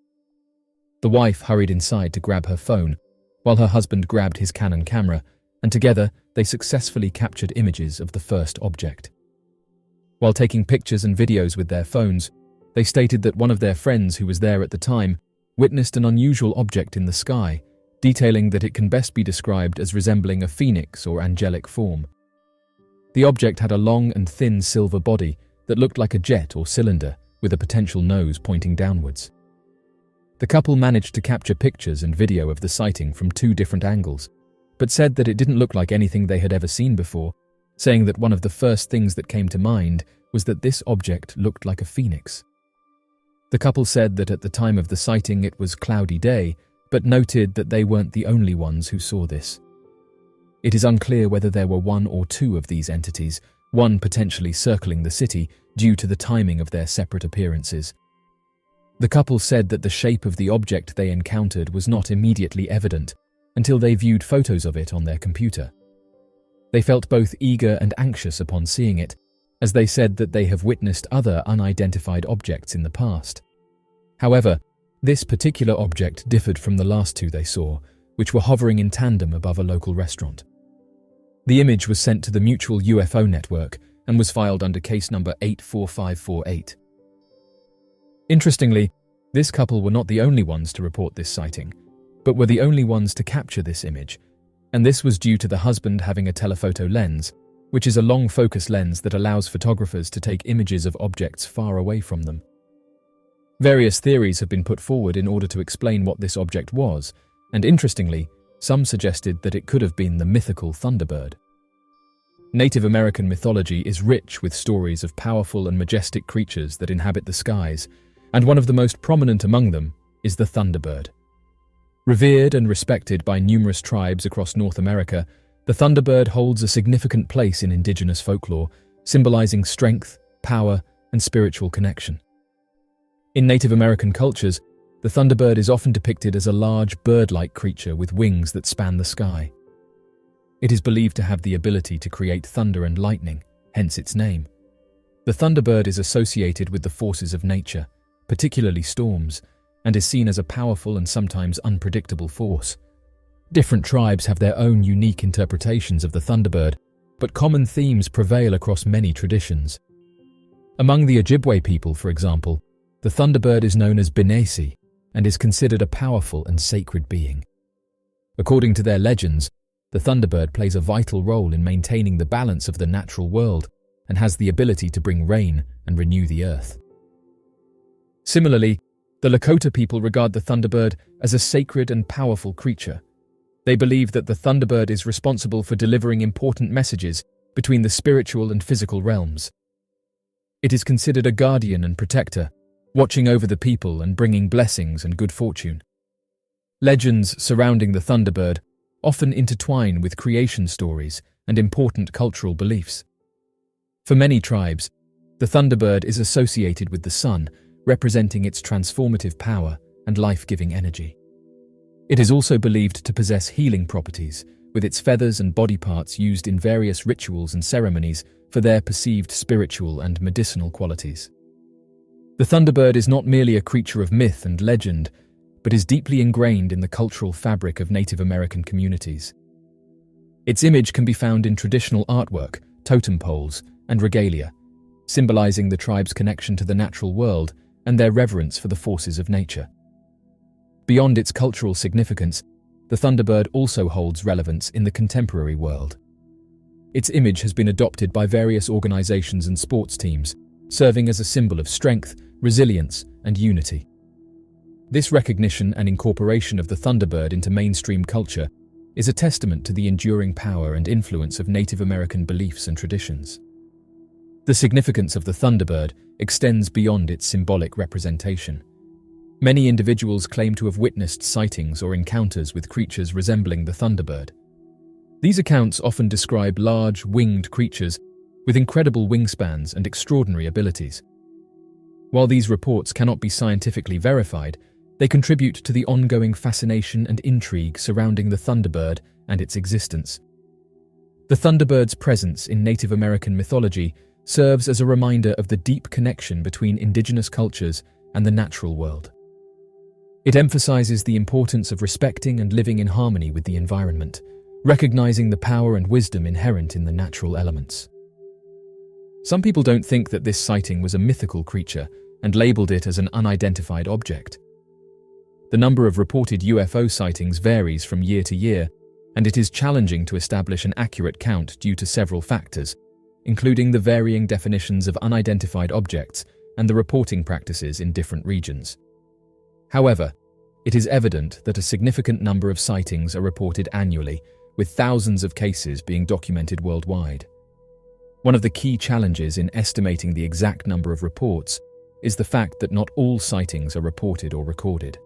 The wife hurried inside to grab her phone, while her husband grabbed his Canon camera, and together they successfully captured images of the first object. While taking pictures and videos with their phones, they stated that one of their friends who was there at the time witnessed an unusual object in the sky, detailing that it can best be described as resembling a phoenix or angelic form. The object had a long and thin silver body that looked like a jet or cylinder, with a potential nose pointing downwards. The couple managed to capture pictures and video of the sighting from 2 different angles, but said that it didn't look like anything they had ever seen before, saying that one of the first things that came to mind was that this object looked like a phoenix. The couple said that at the time of the sighting it was cloudy day, but noted that they weren't the only ones who saw this. It is unclear whether there were 1 or 2 of these entities, one potentially circling the city due to the timing of their separate appearances. The couple said that the shape of the object they encountered was not immediately evident until they viewed photos of it on their computer. They felt both eager and anxious upon seeing it, as they said that they have witnessed other unidentified objects in the past. However, this particular object differed from the last 2 they saw, which were hovering in tandem above a local restaurant. The image was sent to the Mutual UFO Network and was filed under case number 84548. Interestingly, this couple were not the only ones to report this sighting, but were the only ones to capture this image, and this was due to the husband having a telephoto lens, which is a long focus lens that allows photographers to take images of objects far away from them. Various theories have been put forward in order to explain what this object was, and interestingly, some suggested that it could have been the mythical Thunderbird. Native American mythology is rich with stories of powerful and majestic creatures that inhabit the skies, and one of the most prominent among them is the Thunderbird. Revered and respected by numerous tribes across North America, the Thunderbird holds a significant place in indigenous folklore, symbolizing strength, power, and spiritual connection. In Native American cultures, the Thunderbird is often depicted as a large bird-like creature with wings that span the sky. It is believed to have the ability to create thunder and lightning, hence its name. The Thunderbird is associated with the forces of nature, particularly storms, and is seen as a powerful and sometimes unpredictable force. Different tribes have their own unique interpretations of the Thunderbird, but common themes prevail across many traditions. Among the Ojibwe people, for example, the Thunderbird is known as Benesi and is considered a powerful and sacred being. According to their legends, the Thunderbird plays a vital role in maintaining the balance of the natural world and has the ability to bring rain and renew the earth. Similarly, the Lakota people regard the Thunderbird as a sacred and powerful creature. They believe that the Thunderbird is responsible for delivering important messages between the spiritual and physical realms. It is considered a guardian and protector, watching over the people and bringing blessings and good fortune. Legends surrounding the Thunderbird often intertwine with creation stories and important cultural beliefs. For many tribes, the Thunderbird is associated with the sun, representing its transformative power and life-giving energy. It is also believed to possess healing properties, with its feathers and body parts used in various rituals and ceremonies for their perceived spiritual and medicinal qualities. The Thunderbird is not merely a creature of myth and legend, but is deeply ingrained in the cultural fabric of Native American communities. Its image can be found in traditional artwork, totem poles, and regalia, symbolizing the tribe's connection to the natural world and their reverence for the forces of nature. Beyond its cultural significance, the Thunderbird also holds relevance in the contemporary world. Its image has been adopted by various organizations and sports teams, serving as a symbol of strength, resilience, and unity. This recognition and incorporation of the Thunderbird into mainstream culture is a testament to the enduring power and influence of Native American beliefs and traditions. The significance of the Thunderbird extends beyond its symbolic representation. Many individuals claim to have witnessed sightings or encounters with creatures resembling the Thunderbird. These accounts often describe large, winged creatures with incredible wingspans and extraordinary abilities. While these reports cannot be scientifically verified, they contribute to the ongoing fascination and intrigue surrounding the Thunderbird and its existence. The Thunderbird's presence in Native American mythology serves as a reminder of the deep connection between indigenous cultures and the natural world. It emphasizes the importance of respecting and living in harmony with the environment, recognizing the power and wisdom inherent in the natural elements. Some people don't think that this sighting was a mythical creature and labeled it as an unidentified object. The number of reported UFO sightings varies from year to year, and it is challenging to establish an accurate count due to several factors, including the varying definitions of unidentified objects and the reporting practices in different regions. However, it is evident that a significant number of sightings are reported annually, with thousands of cases being documented worldwide. One of the key challenges in estimating the exact number of reports is the fact that not all sightings are reported or recorded.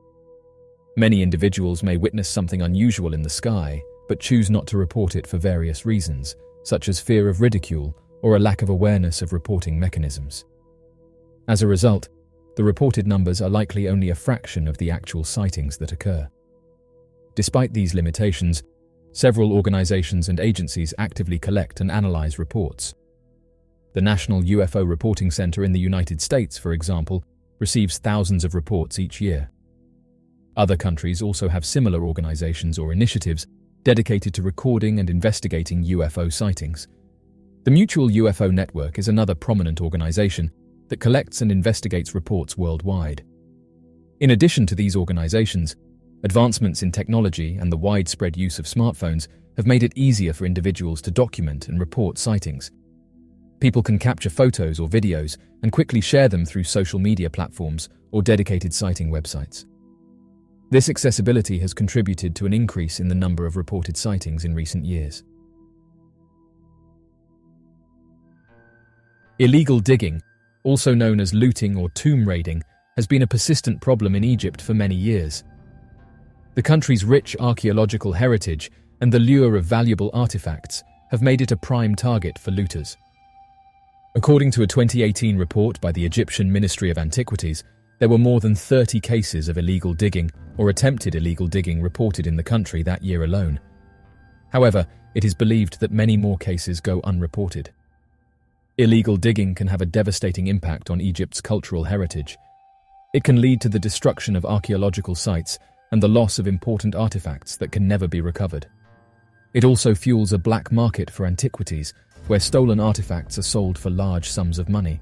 Many individuals may witness something unusual in the sky, but choose not to report it for various reasons, such as fear of ridicule or a lack of awareness of reporting mechanisms. As a result, the reported numbers are likely only a fraction of the actual sightings that occur. Despite these limitations, several organizations and agencies actively collect and analyze reports. The National UFO Reporting Center in the United States, for example, receives thousands of reports each year. Other countries also have similar organizations or initiatives dedicated to recording and investigating UFO sightings. The Mutual UFO Network is another prominent organization that collects and investigates reports worldwide. In addition to these organizations, advancements in technology and the widespread use of smartphones have made it easier for individuals to document and report sightings. People can capture photos or videos and quickly share them through social media platforms or dedicated sighting websites. This accessibility has contributed to an increase in the number of reported sightings in recent years. Illegal digging, also known as looting or tomb raiding, has been a persistent problem in Egypt for many years. The country's rich archaeological heritage and the lure of valuable artifacts have made it a prime target for looters. According to a 2018 report by the Egyptian Ministry of Antiquities, there were more than 30 cases of illegal digging or attempted illegal digging reported in the country that year alone. However, it is believed that many more cases go unreported. Illegal digging can have a devastating impact on Egypt's cultural heritage. It can lead to the destruction of archaeological sites and the loss of important artifacts that can never be recovered. It also fuels a black market for antiquities, where stolen artifacts are sold for large sums of money.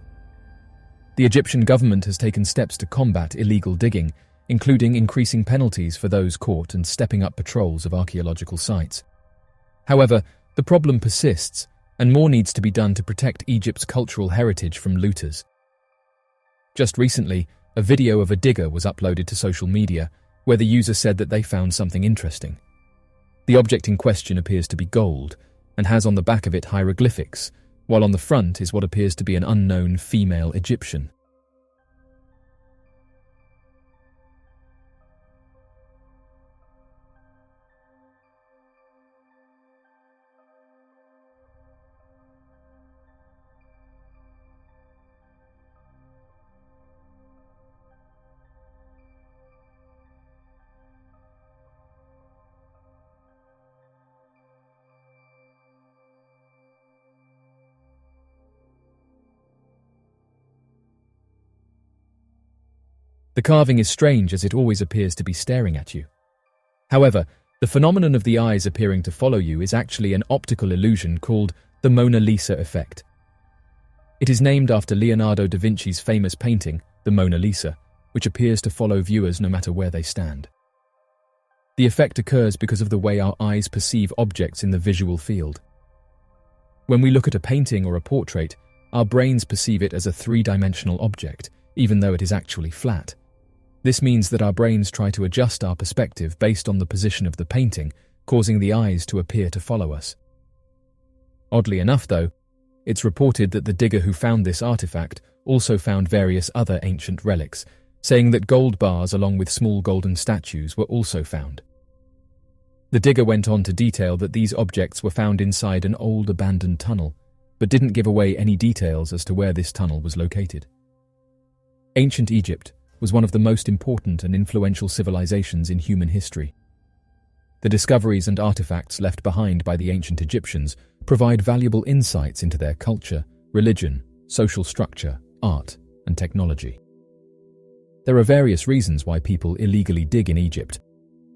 The Egyptian government has taken steps to combat illegal digging, including increasing penalties for those caught and stepping up patrols of archaeological sites. However, the problem persists, and more needs to be done to protect Egypt's cultural heritage from looters. Just recently, a video of a digger was uploaded to social media, where the user said that they found something interesting. The object in question appears to be gold, and has on the back of it hieroglyphics, while on the front is what appears to be an unknown female Egyptian. The carving is strange as it always appears to be staring at you. However, the phenomenon of the eyes appearing to follow you is actually an optical illusion called the Mona Lisa effect. It is named after Leonardo da Vinci's famous painting, the Mona Lisa, which appears to follow viewers no matter where they stand. The effect occurs because of the way our eyes perceive objects in the visual field. When we look at a painting or a portrait, our brains perceive it as a three-dimensional object, even though it is actually flat. This means that our brains try to adjust our perspective based on the position of the painting, causing the eyes to appear to follow us. Oddly enough, though, it's reported that the digger who found this artifact also found various other ancient relics, saying that gold bars along with small golden statues were also found. The digger went on to detail that these objects were found inside an old abandoned tunnel, but didn't give away any details as to where this tunnel was located. Ancient Egypt was one of the most important and influential civilizations in human history. The discoveries and artifacts left behind by the ancient Egyptians provide valuable insights into their culture, religion, social structure, art, and technology. There are various reasons why people illegally dig in Egypt,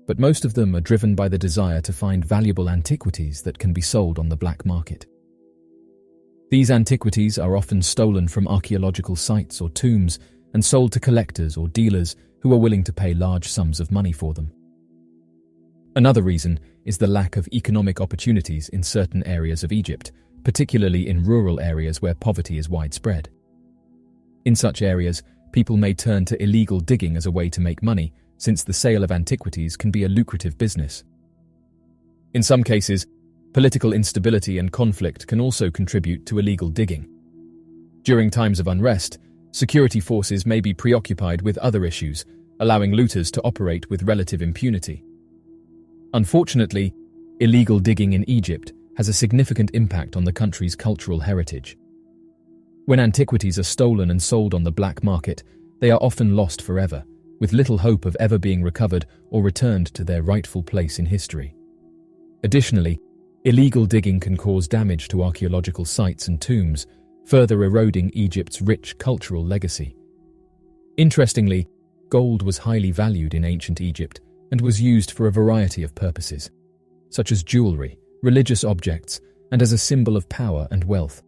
but most of them are driven by the desire to find valuable antiquities that can be sold on the black market. These antiquities are often stolen from archaeological sites or tombs and sold to collectors or dealers who are willing to pay large sums of money for them. Another reason is the lack of economic opportunities in certain areas of Egypt, particularly in rural areas where poverty is widespread. In such areas, people may turn to illegal digging as a way to make money, since the sale of antiquities can be a lucrative business. In some cases, political instability and conflict can also contribute to illegal digging. During times of unrest, security forces may be preoccupied with other issues, allowing looters to operate with relative impunity. Unfortunately, illegal digging in Egypt has a significant impact on the country's cultural heritage. When antiquities are stolen and sold on the black market, they are often lost forever, with little hope of ever being recovered or returned to their rightful place in history. Additionally, illegal digging can cause damage to archaeological sites and tombs, further eroding Egypt's rich cultural legacy. Interestingly, gold was highly valued in ancient Egypt and was used for a variety of purposes, such as jewelry, religious objects, and as a symbol of power and wealth.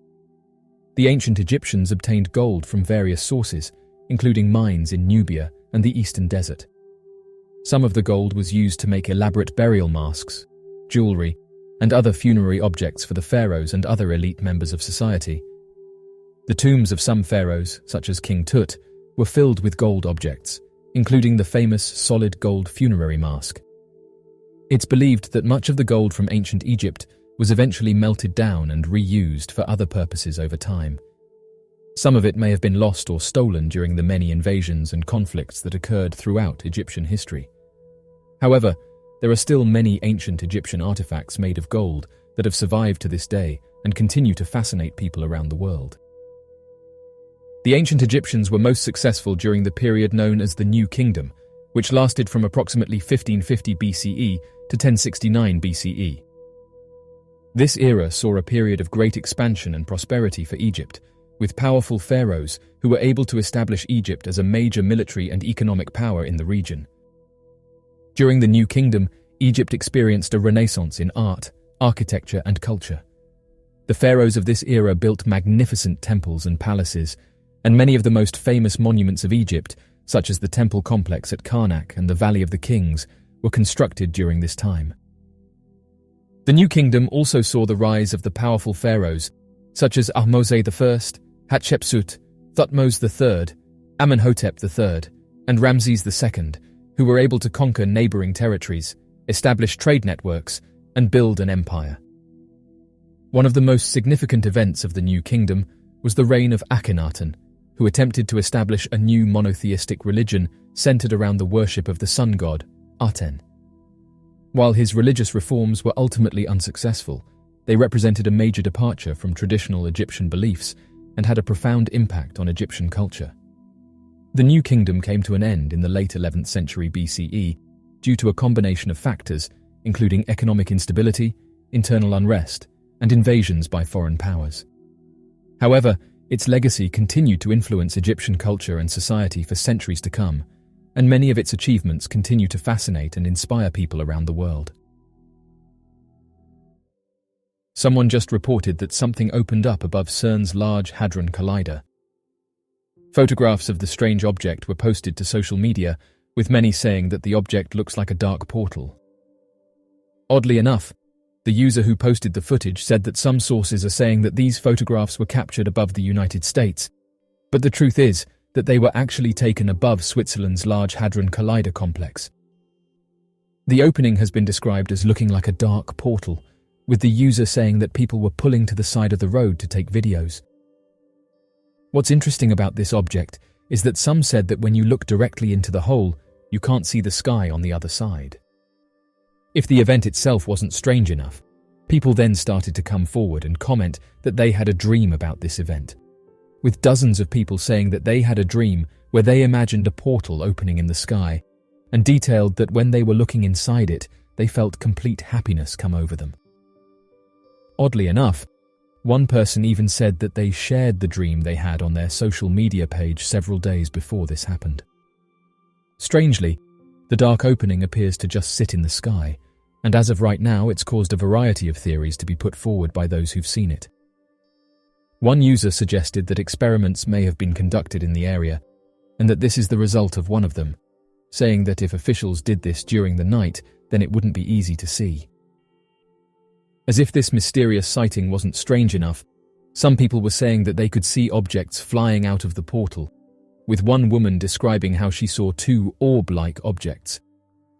The ancient Egyptians obtained gold from various sources, including mines in Nubia and the Eastern Desert. Some of the gold was used to make elaborate burial masks, jewelry, and other funerary objects for the pharaohs and other elite members of society. The tombs of some pharaohs, such as King Tut, were filled with gold objects, including the famous solid gold funerary mask. It's believed that much of the gold from ancient Egypt was eventually melted down and reused for other purposes over time. Some of it may have been lost or stolen during the many invasions and conflicts that occurred throughout Egyptian history. However, there are still many ancient Egyptian artifacts made of gold that have survived to this day and continue to fascinate people around the world. The ancient Egyptians were most successful during the period known as the New Kingdom, which lasted from approximately 1550 BCE to 1069 BCE. This era saw a period of great expansion and prosperity for Egypt, with powerful pharaohs who were able to establish Egypt as a major military and economic power in the region. During the New Kingdom, Egypt experienced a renaissance in art, architecture, and culture. The pharaohs of this era built magnificent temples and palaces, and many of the most famous monuments of Egypt, such as the temple complex at Karnak and the Valley of the Kings, were constructed during this time. The New Kingdom also saw the rise of the powerful pharaohs, such as Ahmose I, Hatshepsut, Thutmose III, Amenhotep III, and Ramses II, who were able to conquer neighboring territories, establish trade networks, and build an empire. One of the most significant events of the New Kingdom was the reign of Akhenaten, who attempted to establish a new monotheistic religion centered around the worship of the sun god, Aten. While his religious reforms were ultimately unsuccessful, they represented a major departure from traditional Egyptian beliefs and had a profound impact on Egyptian culture. The New Kingdom came to an end in the late 11th century BCE due to a combination of factors, including economic instability, internal unrest, and invasions by foreign powers. However, its legacy continued to influence Egyptian culture and society for centuries to come, and many of its achievements continue to fascinate and inspire people around the world. Someone just reported that something opened up above CERN's Large Hadron Collider. Photographs of the strange object were posted to social media, with many saying that the object looks like a dark portal. Oddly enough, the user who posted the footage said that some sources are saying that these photographs were captured above the United States, but the truth is that they were actually taken above Switzerland's Large Hadron Collider complex. The opening has been described as looking like a dark portal, with the user saying that people were pulling to the side of the road to take videos. What's interesting about this object is that some said that when you look directly into the hole, you can't see the sky on the other side. If the event itself wasn't strange enough, people then started to come forward and comment that they had a dream about this event, with dozens of people saying that they had a dream where they imagined a portal opening in the sky and detailed that when they were looking inside it, they felt complete happiness come over them. Oddly enough, one person even said that they shared the dream they had on their social media page several days before this happened. Strangely, the dark opening appears to just sit in the sky, and as of right now it's caused a variety of theories to be put forward by those who've seen it. One user suggested that experiments may have been conducted in the area, and that this is the result of one of them, saying that if officials did this during the night, then it wouldn't be easy to see. As if this mysterious sighting wasn't strange enough, some people were saying that they could see objects flying out of the portal, with one woman describing how she saw two orb-like objects.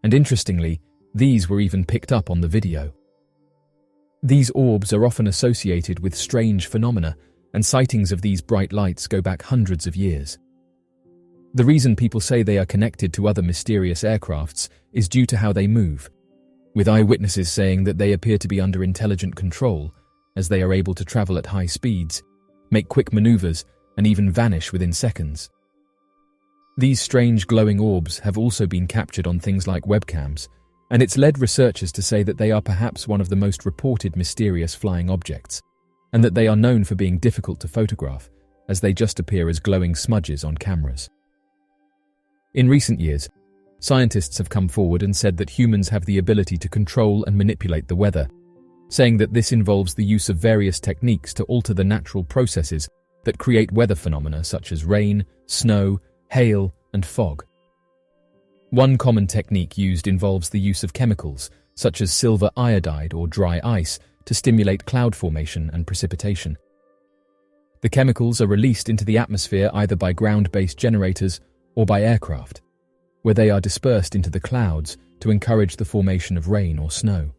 And interestingly, these were even picked up on the video. These orbs are often associated with strange phenomena, and sightings of these bright lights go back hundreds of years. The reason people say they are connected to other mysterious aircrafts is due to how they move, with eyewitnesses saying that they appear to be under intelligent control, as they are able to travel at high speeds, make quick maneuvers, and even vanish within seconds. These strange glowing orbs have also been captured on things like webcams, and it's led researchers to say that they are perhaps one of the most reported mysterious flying objects, and that they are known for being difficult to photograph, as they just appear as glowing smudges on cameras. In recent years, scientists have come forward and said that humans have the ability to control and manipulate the weather, saying that this involves the use of various techniques to alter the natural processes that create weather phenomena such as rain, snow, hail, and fog. One common technique used involves the use of chemicals, such as silver iodide or dry ice, to stimulate cloud formation and precipitation. The chemicals are released into the atmosphere either by ground-based generators or by aircraft, where they are dispersed into the clouds to encourage the formation of rain or snow.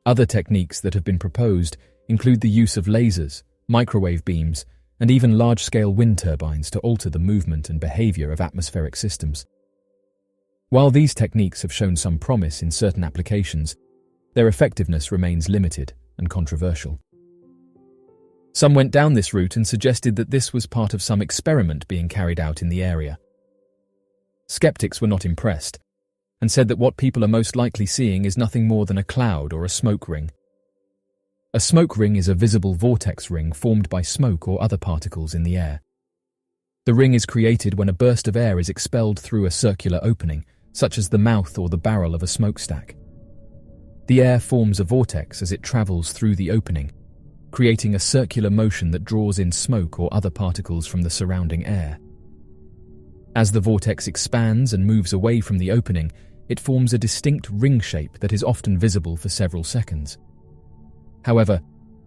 Other techniques that have been proposed include the use of lasers, microwave beams, and even large-scale wind turbines to alter the movement and behavior of atmospheric systems. While these techniques have shown some promise in certain applications, their effectiveness remains limited and controversial. Some went down this route and suggested that this was part of some experiment being carried out in the area. Skeptics were not impressed, and said that what people are most likely seeing is nothing more than a cloud or a smoke ring. A smoke ring is a visible vortex ring formed by smoke or other particles in the air. The ring is created when a burst of air is expelled through a circular opening, such as the mouth or the barrel of a smokestack. The air forms a vortex as it travels through the opening, creating a circular motion that draws in smoke or other particles from the surrounding air. As the vortex expands and moves away from the opening, it forms a distinct ring shape that is often visible for several seconds. However,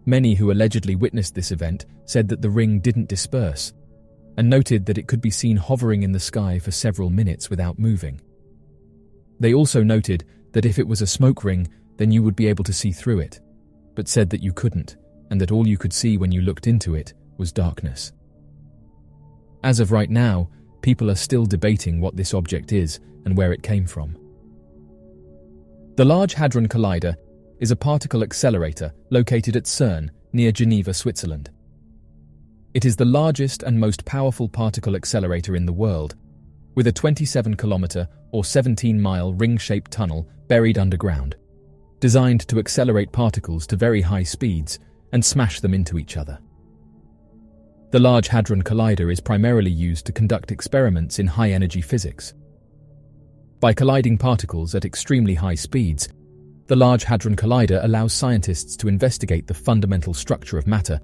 many who allegedly witnessed this event said that the ring didn't disperse, and noted that it could be seen hovering in the sky for several minutes without moving. They also noted that if it was a smoke ring, then you would be able to see through it, but said that you couldn't, and that all you could see when you looked into it was darkness. As of right now, people are still debating what this object is and where it came from. The Large Hadron Collider is a particle accelerator located at CERN near Geneva, Switzerland. It is the largest and most powerful particle accelerator in the world, with a 27-kilometer or 17-mile ring-shaped tunnel buried underground, designed to accelerate particles to very high speeds and smash them into each other. The Large Hadron Collider is primarily used to conduct experiments in high-energy physics. By colliding particles at extremely high speeds, the Large Hadron Collider allows scientists to investigate the fundamental structure of matter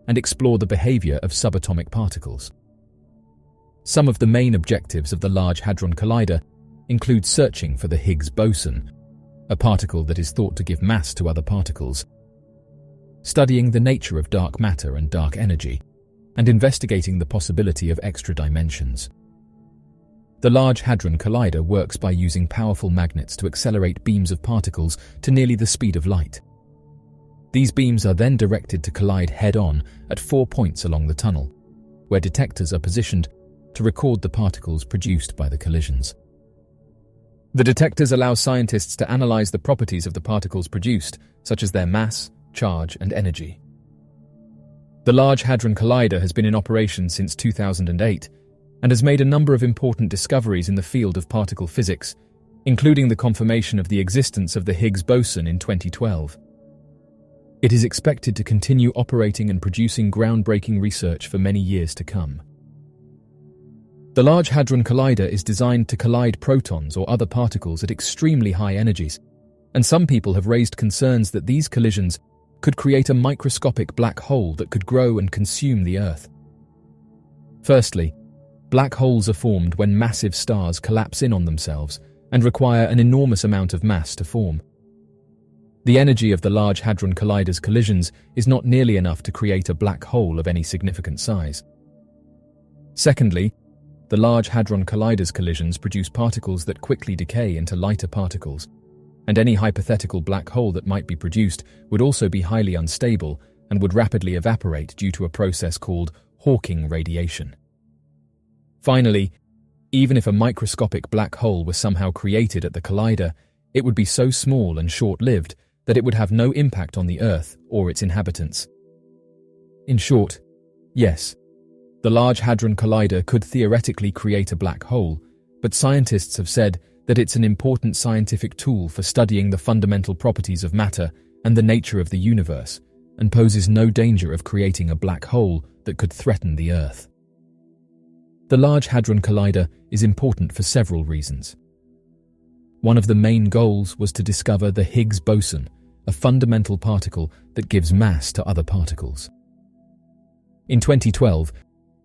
and explore the behavior of subatomic particles. Some of the main objectives of the Large Hadron Collider include searching for the Higgs boson, a particle that is thought to give mass to other particles, studying the nature of dark matter and dark energy, and investigating the possibility of extra dimensions. The Large Hadron Collider works by using powerful magnets to accelerate beams of particles to nearly the speed of light. These beams are then directed to collide head-on at 4 points along the tunnel, where detectors are positioned to record the particles produced by the collisions. The detectors allow scientists to analyze the properties of the particles produced, such as their mass, charge, and energy. The Large Hadron Collider has been in operation since 2008 and has made a number of important discoveries in the field of particle physics, including the confirmation of the existence of the Higgs boson in 2012. It is expected to continue operating and producing groundbreaking research for many years to come. The Large Hadron Collider is designed to collide protons or other particles at extremely high energies, and some people have raised concerns that these collisions could create a microscopic black hole that could grow and consume the Earth. Firstly, black holes are formed when massive stars collapse in on themselves and require an enormous amount of mass to form. The energy of the Large Hadron Collider's collisions is not nearly enough to create a black hole of any significant size. Secondly, the Large Hadron Collider's collisions produce particles that quickly decay into lighter particles, and any hypothetical black hole that might be produced would also be highly unstable and would rapidly evaporate due to a process called Hawking radiation. Finally, even if a microscopic black hole was somehow created at the collider, it would be so small and short-lived that it would have no impact on the Earth or its inhabitants. In short, yes, the Large Hadron Collider could theoretically create a black hole, but scientists have said that it's an important scientific tool for studying the fundamental properties of matter and the nature of the universe, and poses no danger of creating a black hole that could threaten the Earth. The Large Hadron Collider is important for several reasons. One of the main goals was to discover the Higgs boson, a fundamental particle that gives mass to other particles. In 2012,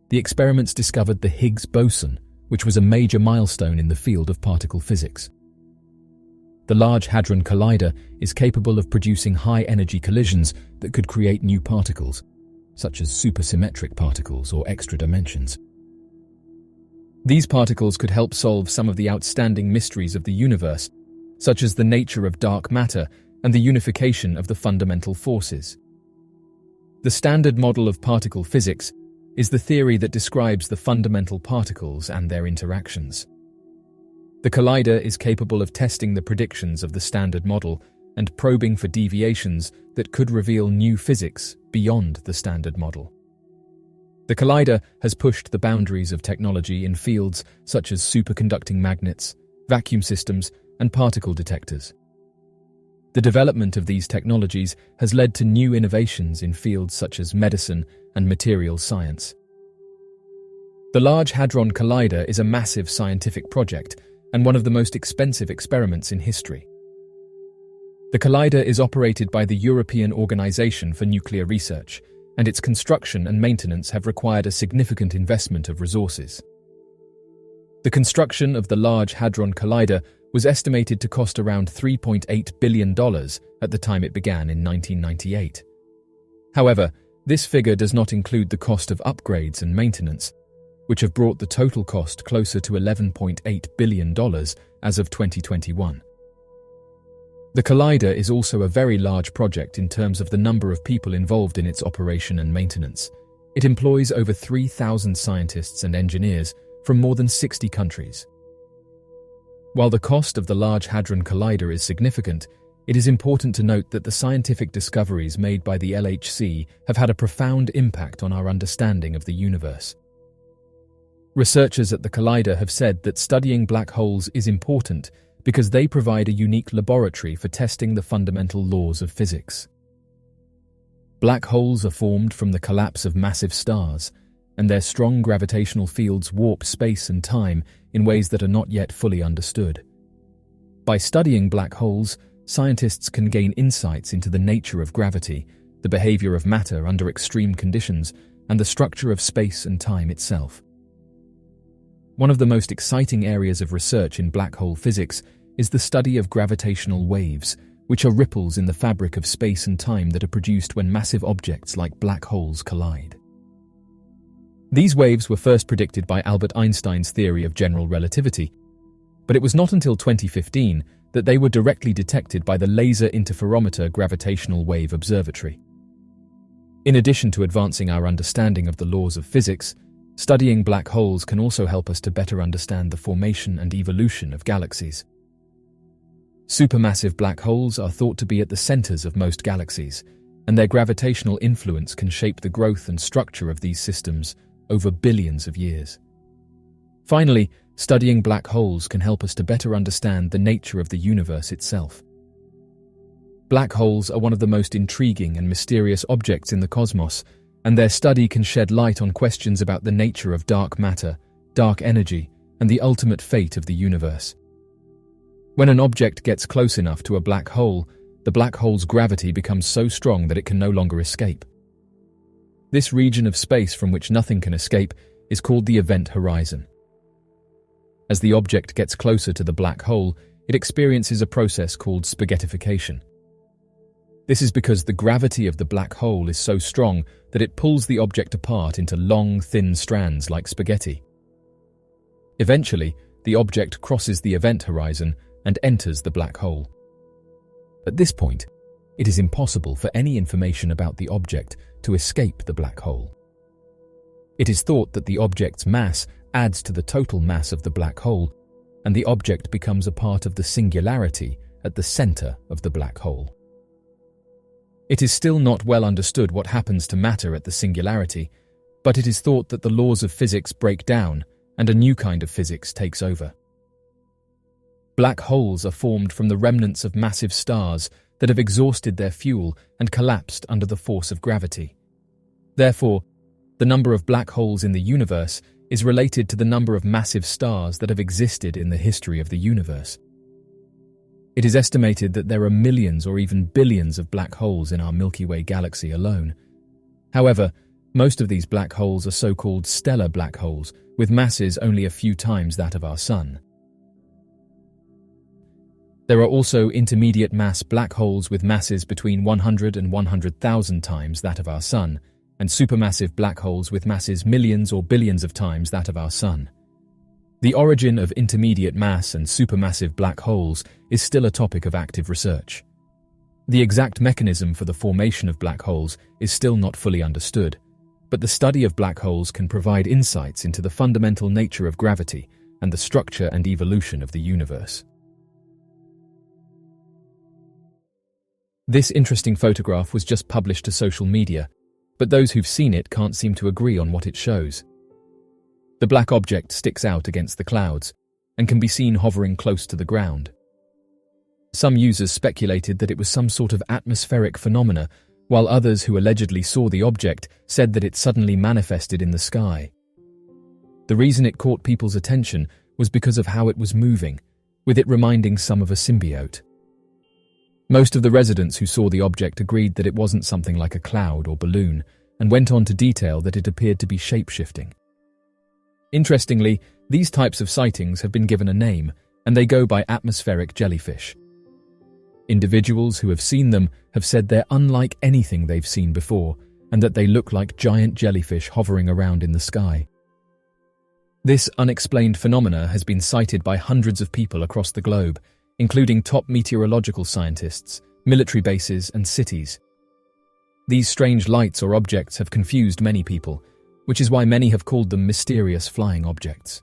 the experiments discovered the Higgs boson, which was a major milestone in the field of particle physics. The Large Hadron Collider is capable of producing high-energy collisions that could create new particles, such as supersymmetric particles or extra dimensions. These particles could help solve some of the outstanding mysteries of the universe, such as the nature of dark matter and the unification of the fundamental forces. The standard model of particle physics is the theory that describes the fundamental particles and their interactions. The collider is capable of testing the predictions of the standard model and probing for deviations that could reveal new physics beyond the standard model. The collider has pushed the boundaries of technology in fields such as superconducting magnets, vacuum systems, and particle detectors. The development of these technologies has led to new innovations in fields such as medicine and materials science. The Large Hadron Collider is a massive scientific project and one of the most expensive experiments in history. The collider is operated by the European Organization for Nuclear Research, and its construction and maintenance have required a significant investment of resources. The construction of the Large Hadron Collider was estimated to cost around $3.8 billion at the time it began in 1998. However, this figure does not include the cost of upgrades and maintenance, which have brought the total cost closer to $11.8 billion as of 2021. The collider is also a very large project in terms of the number of people involved in its operation and maintenance. It employs over 3,000 scientists and engineers from more than 60 countries. While the cost of the Large Hadron Collider is significant, it is important to note that the scientific discoveries made by the LHC have had a profound impact on our understanding of the universe. Researchers at the collider have said that studying black holes is important because they provide a unique laboratory for testing the fundamental laws of physics. Black holes are formed from the collapse of massive stars, and their strong gravitational fields warp space and time in ways that are not yet fully understood. By studying black holes, scientists can gain insights into the nature of gravity, the behavior of matter under extreme conditions, and the structure of space and time itself. One of the most exciting areas of research in black hole physics is the study of gravitational waves, which are ripples in the fabric of space and time that are produced when massive objects like black holes collide. These waves were first predicted by Albert Einstein's theory of general relativity, but it was not until 2015 that they were directly detected by the Laser Interferometer Gravitational Wave Observatory. In addition to advancing our understanding of the laws of physics, studying black holes can also help us to better understand the formation and evolution of galaxies. Supermassive black holes are thought to be at the centers of most galaxies, and their gravitational influence can shape the growth and structure of these systems over billions of years. Finally, studying black holes can help us to better understand the nature of the universe itself. Black holes are one of the most intriguing and mysterious objects in the cosmos, and their study can shed light on questions about the nature of dark matter, dark energy, and the ultimate fate of the universe. When an object gets close enough to a black hole, the black hole's gravity becomes so strong that it can no longer escape. This region of space from which nothing can escape is called the event horizon. As the object gets closer to the black hole, it experiences a process called spaghettification. This is because the gravity of the black hole is so strong that it pulls the object apart into long, thin strands like spaghetti. Eventually, the object crosses the event horizon and enters the black hole. At this point, it is impossible for any information about the object to escape the black hole. It is thought that the object's mass adds to the total mass of the black hole, and the object becomes a part of the singularity at the center of the black hole. It is still not well understood what happens to matter at the singularity, but it is thought that the laws of physics break down and a new kind of physics takes over. Black holes are formed from the remnants of massive stars that have exhausted their fuel and collapsed under the force of gravity. Therefore, the number of black holes in the universe is related to the number of massive stars that have existed in the history of the universe. It is estimated that there are millions or even billions of black holes in our Milky Way galaxy alone. However, most of these black holes are so-called stellar black holes, with masses only a few times that of our Sun. There are also intermediate mass black holes with masses between 100 and 100,000 times that of our Sun, and supermassive black holes with masses millions or billions of times that of our Sun. The origin of intermediate mass and supermassive black holes is still a topic of active research. The exact mechanism for the formation of black holes is still not fully understood, but the study of black holes can provide insights into the fundamental nature of gravity and the structure and evolution of the universe. This interesting photograph was just published to social media, but those who've seen it can't seem to agree on what it shows. The black object sticks out against the clouds and can be seen hovering close to the ground. Some users speculated that it was some sort of atmospheric phenomena, while others who allegedly saw the object said that it suddenly manifested in the sky. The reason it caught people's attention was because of how it was moving, with it reminding some of a symbiote. Most of the residents who saw the object agreed that it wasn't something like a cloud or balloon, and went on to detail that it appeared to be shape-shifting. Interestingly, these types of sightings have been given a name, and they go by atmospheric jellyfish. Individuals who have seen them have said they're unlike anything they've seen before, and that they look like giant jellyfish hovering around in the sky. This unexplained phenomena has been cited by hundreds of people across the globe, including top meteorological scientists, military bases, and cities. These strange lights or objects have confused many people, which is why many have called them mysterious flying objects.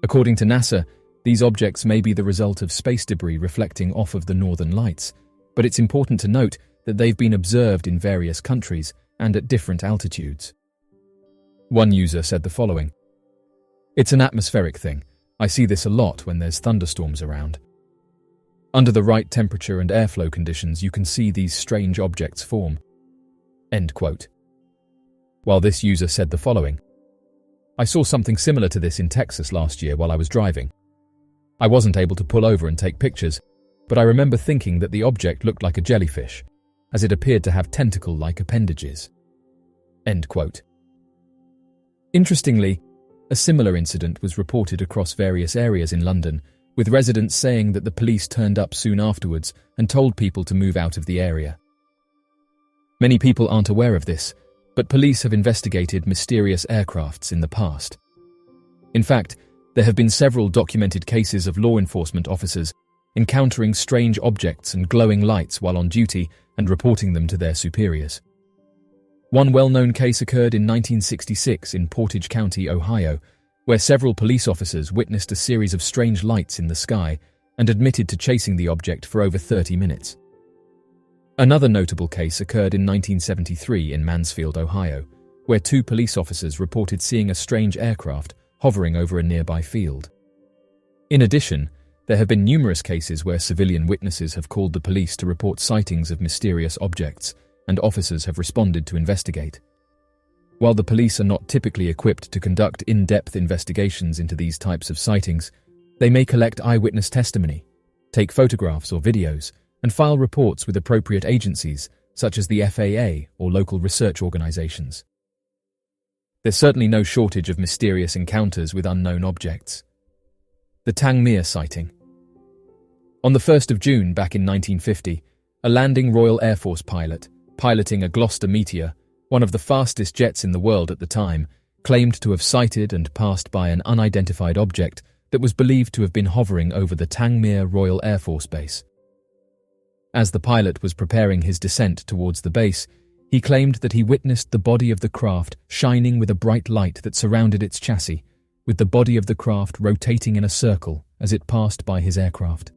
According to NASA, these objects may be the result of space debris reflecting off of the northern lights, but it's important to note that they've been observed in various countries and at different altitudes. One user said the following: "It's an atmospheric thing. I see this a lot when there's thunderstorms around. Under the right temperature and airflow conditions, you can see these strange objects form." End quote. While this user said the following: "I saw something similar to this in Texas last year while I was driving. I wasn't able to pull over and take pictures, but I remember thinking that the object looked like a jellyfish, as it appeared to have tentacle-like appendages." End quote. Interestingly, a similar incident was reported across various areas in London, with residents saying that the police turned up soon afterwards and told people to move out of the area. Many people aren't aware of this, but police have investigated mysterious aircrafts in the past. In fact, there have been several documented cases of law enforcement officers encountering strange objects and glowing lights while on duty and reporting them to their superiors. One well-known case occurred in 1966 in Portage County, Ohio, where several police officers witnessed a series of strange lights in the sky and admitted to chasing the object for over 30 minutes. Another notable case occurred in 1973 in Mansfield, Ohio, where two police officers reported seeing a strange aircraft hovering over a nearby field. In addition, there have been numerous cases where civilian witnesses have called the police to report sightings of mysterious objects, and officers have responded to investigate. While the police are not typically equipped to conduct in-depth investigations into these types of sightings, they may collect eyewitness testimony, take photographs or videos, and file reports with appropriate agencies such as the FAA or local research organizations. There's certainly no shortage of mysterious encounters with unknown objects. The Tangmere sighting. On the 1st of June back in 1950, a landing Royal Air Force pilot, piloting a Gloster Meteor, one of the fastest jets in the world at the time, claimed to have sighted and passed by an unidentified object that was believed to have been hovering over the Tangmere Royal Air Force Base. As the pilot was preparing his descent towards the base, he claimed that he witnessed the body of the craft shining with a bright light that surrounded its chassis, with the body of the craft rotating in a circle as it passed by his aircraft.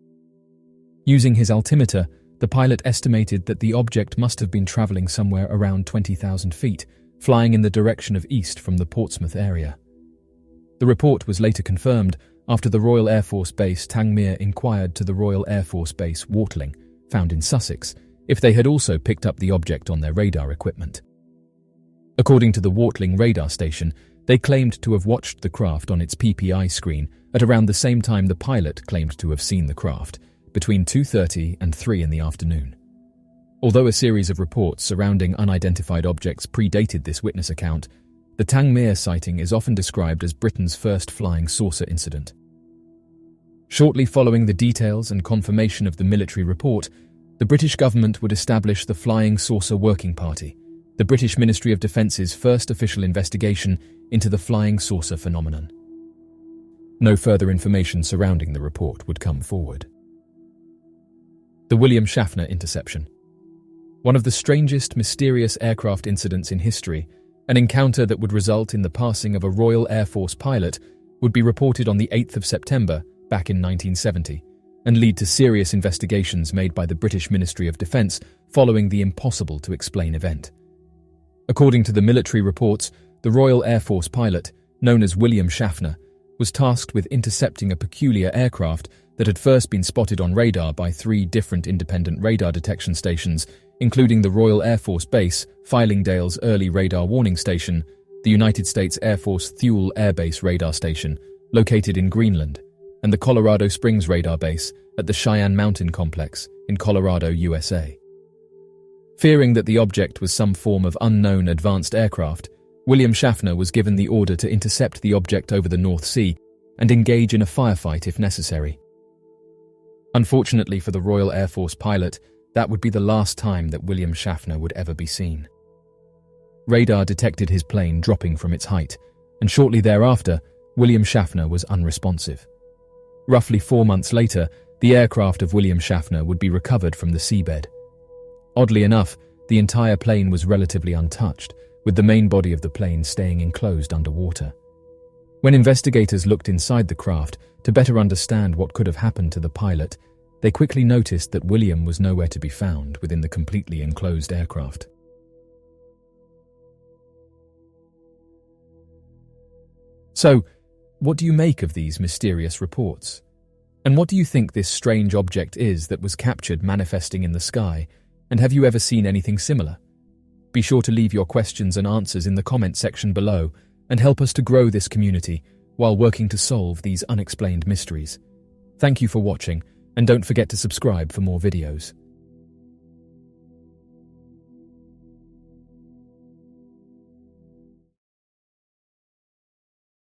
Using his altimeter, the pilot estimated that the object must have been travelling somewhere around 20,000 feet, flying in the direction of east from the Portsmouth area. The report was later confirmed after the Royal Air Force Base Tangmere inquired to the Royal Air Force Base Wartling, found in Sussex, if they had also picked up the object on their radar equipment. According to the Wartling radar station, they claimed to have watched the craft on its PPI screen at around the same time the pilot claimed to have seen the craft, between 2:30 and 3 in the afternoon. Although a series of reports surrounding unidentified objects predated this witness account, the Tangmere sighting is often described as Britain's first flying saucer incident. Shortly following the details and confirmation of the military report, the British government would establish the Flying Saucer Working Party, the British Ministry of Defence's first official investigation into the flying saucer phenomenon. No further information surrounding the report would come forward. The William Schaffner interception. One of the strangest, mysterious aircraft incidents in history, an encounter that would result in the passing of a Royal Air Force pilot, would be reported on the 8th of September back in 1970, and lead to serious investigations made by the British Ministry of Defence following the impossible-to-explain event. According to the military reports, the Royal Air Force pilot, known as William Schaffner, was tasked with intercepting a peculiar aircraft that had first been spotted on radar by 3 different independent radar detection stations, including the Royal Air Force Base, Fylingdale's Early Radar Warning Station, the United States Air Force Thule Air Base Radar Station, located in Greenland, and the Colorado Springs Radar Base at the Cheyenne Mountain Complex in Colorado, USA. Fearing that the object was some form of unknown advanced aircraft, William Schaffner was given the order to intercept the object over the North Sea and engage in a firefight if necessary. Unfortunately for the Royal Air Force pilot, that would be the last time that William Schaffner would ever be seen. Radar detected his plane dropping from its height, and shortly thereafter, William Schaffner was unresponsive. Roughly 4 months later, the aircraft of William Schaffner would be recovered from the seabed. Oddly enough, the entire plane was relatively untouched, with the main body of the plane staying enclosed underwater. When investigators looked inside the craft to better understand what could have happened to the pilot, they quickly noticed that William was nowhere to be found within the completely enclosed aircraft. So, what do you make of these mysterious reports? And what do you think this strange object is that was captured manifesting in the sky? And have you ever seen anything similar? Be sure to leave your questions and answers in the comment section below and help us to grow this community while working to solve these unexplained mysteries. Thank you for watching, and don't forget to subscribe for more videos.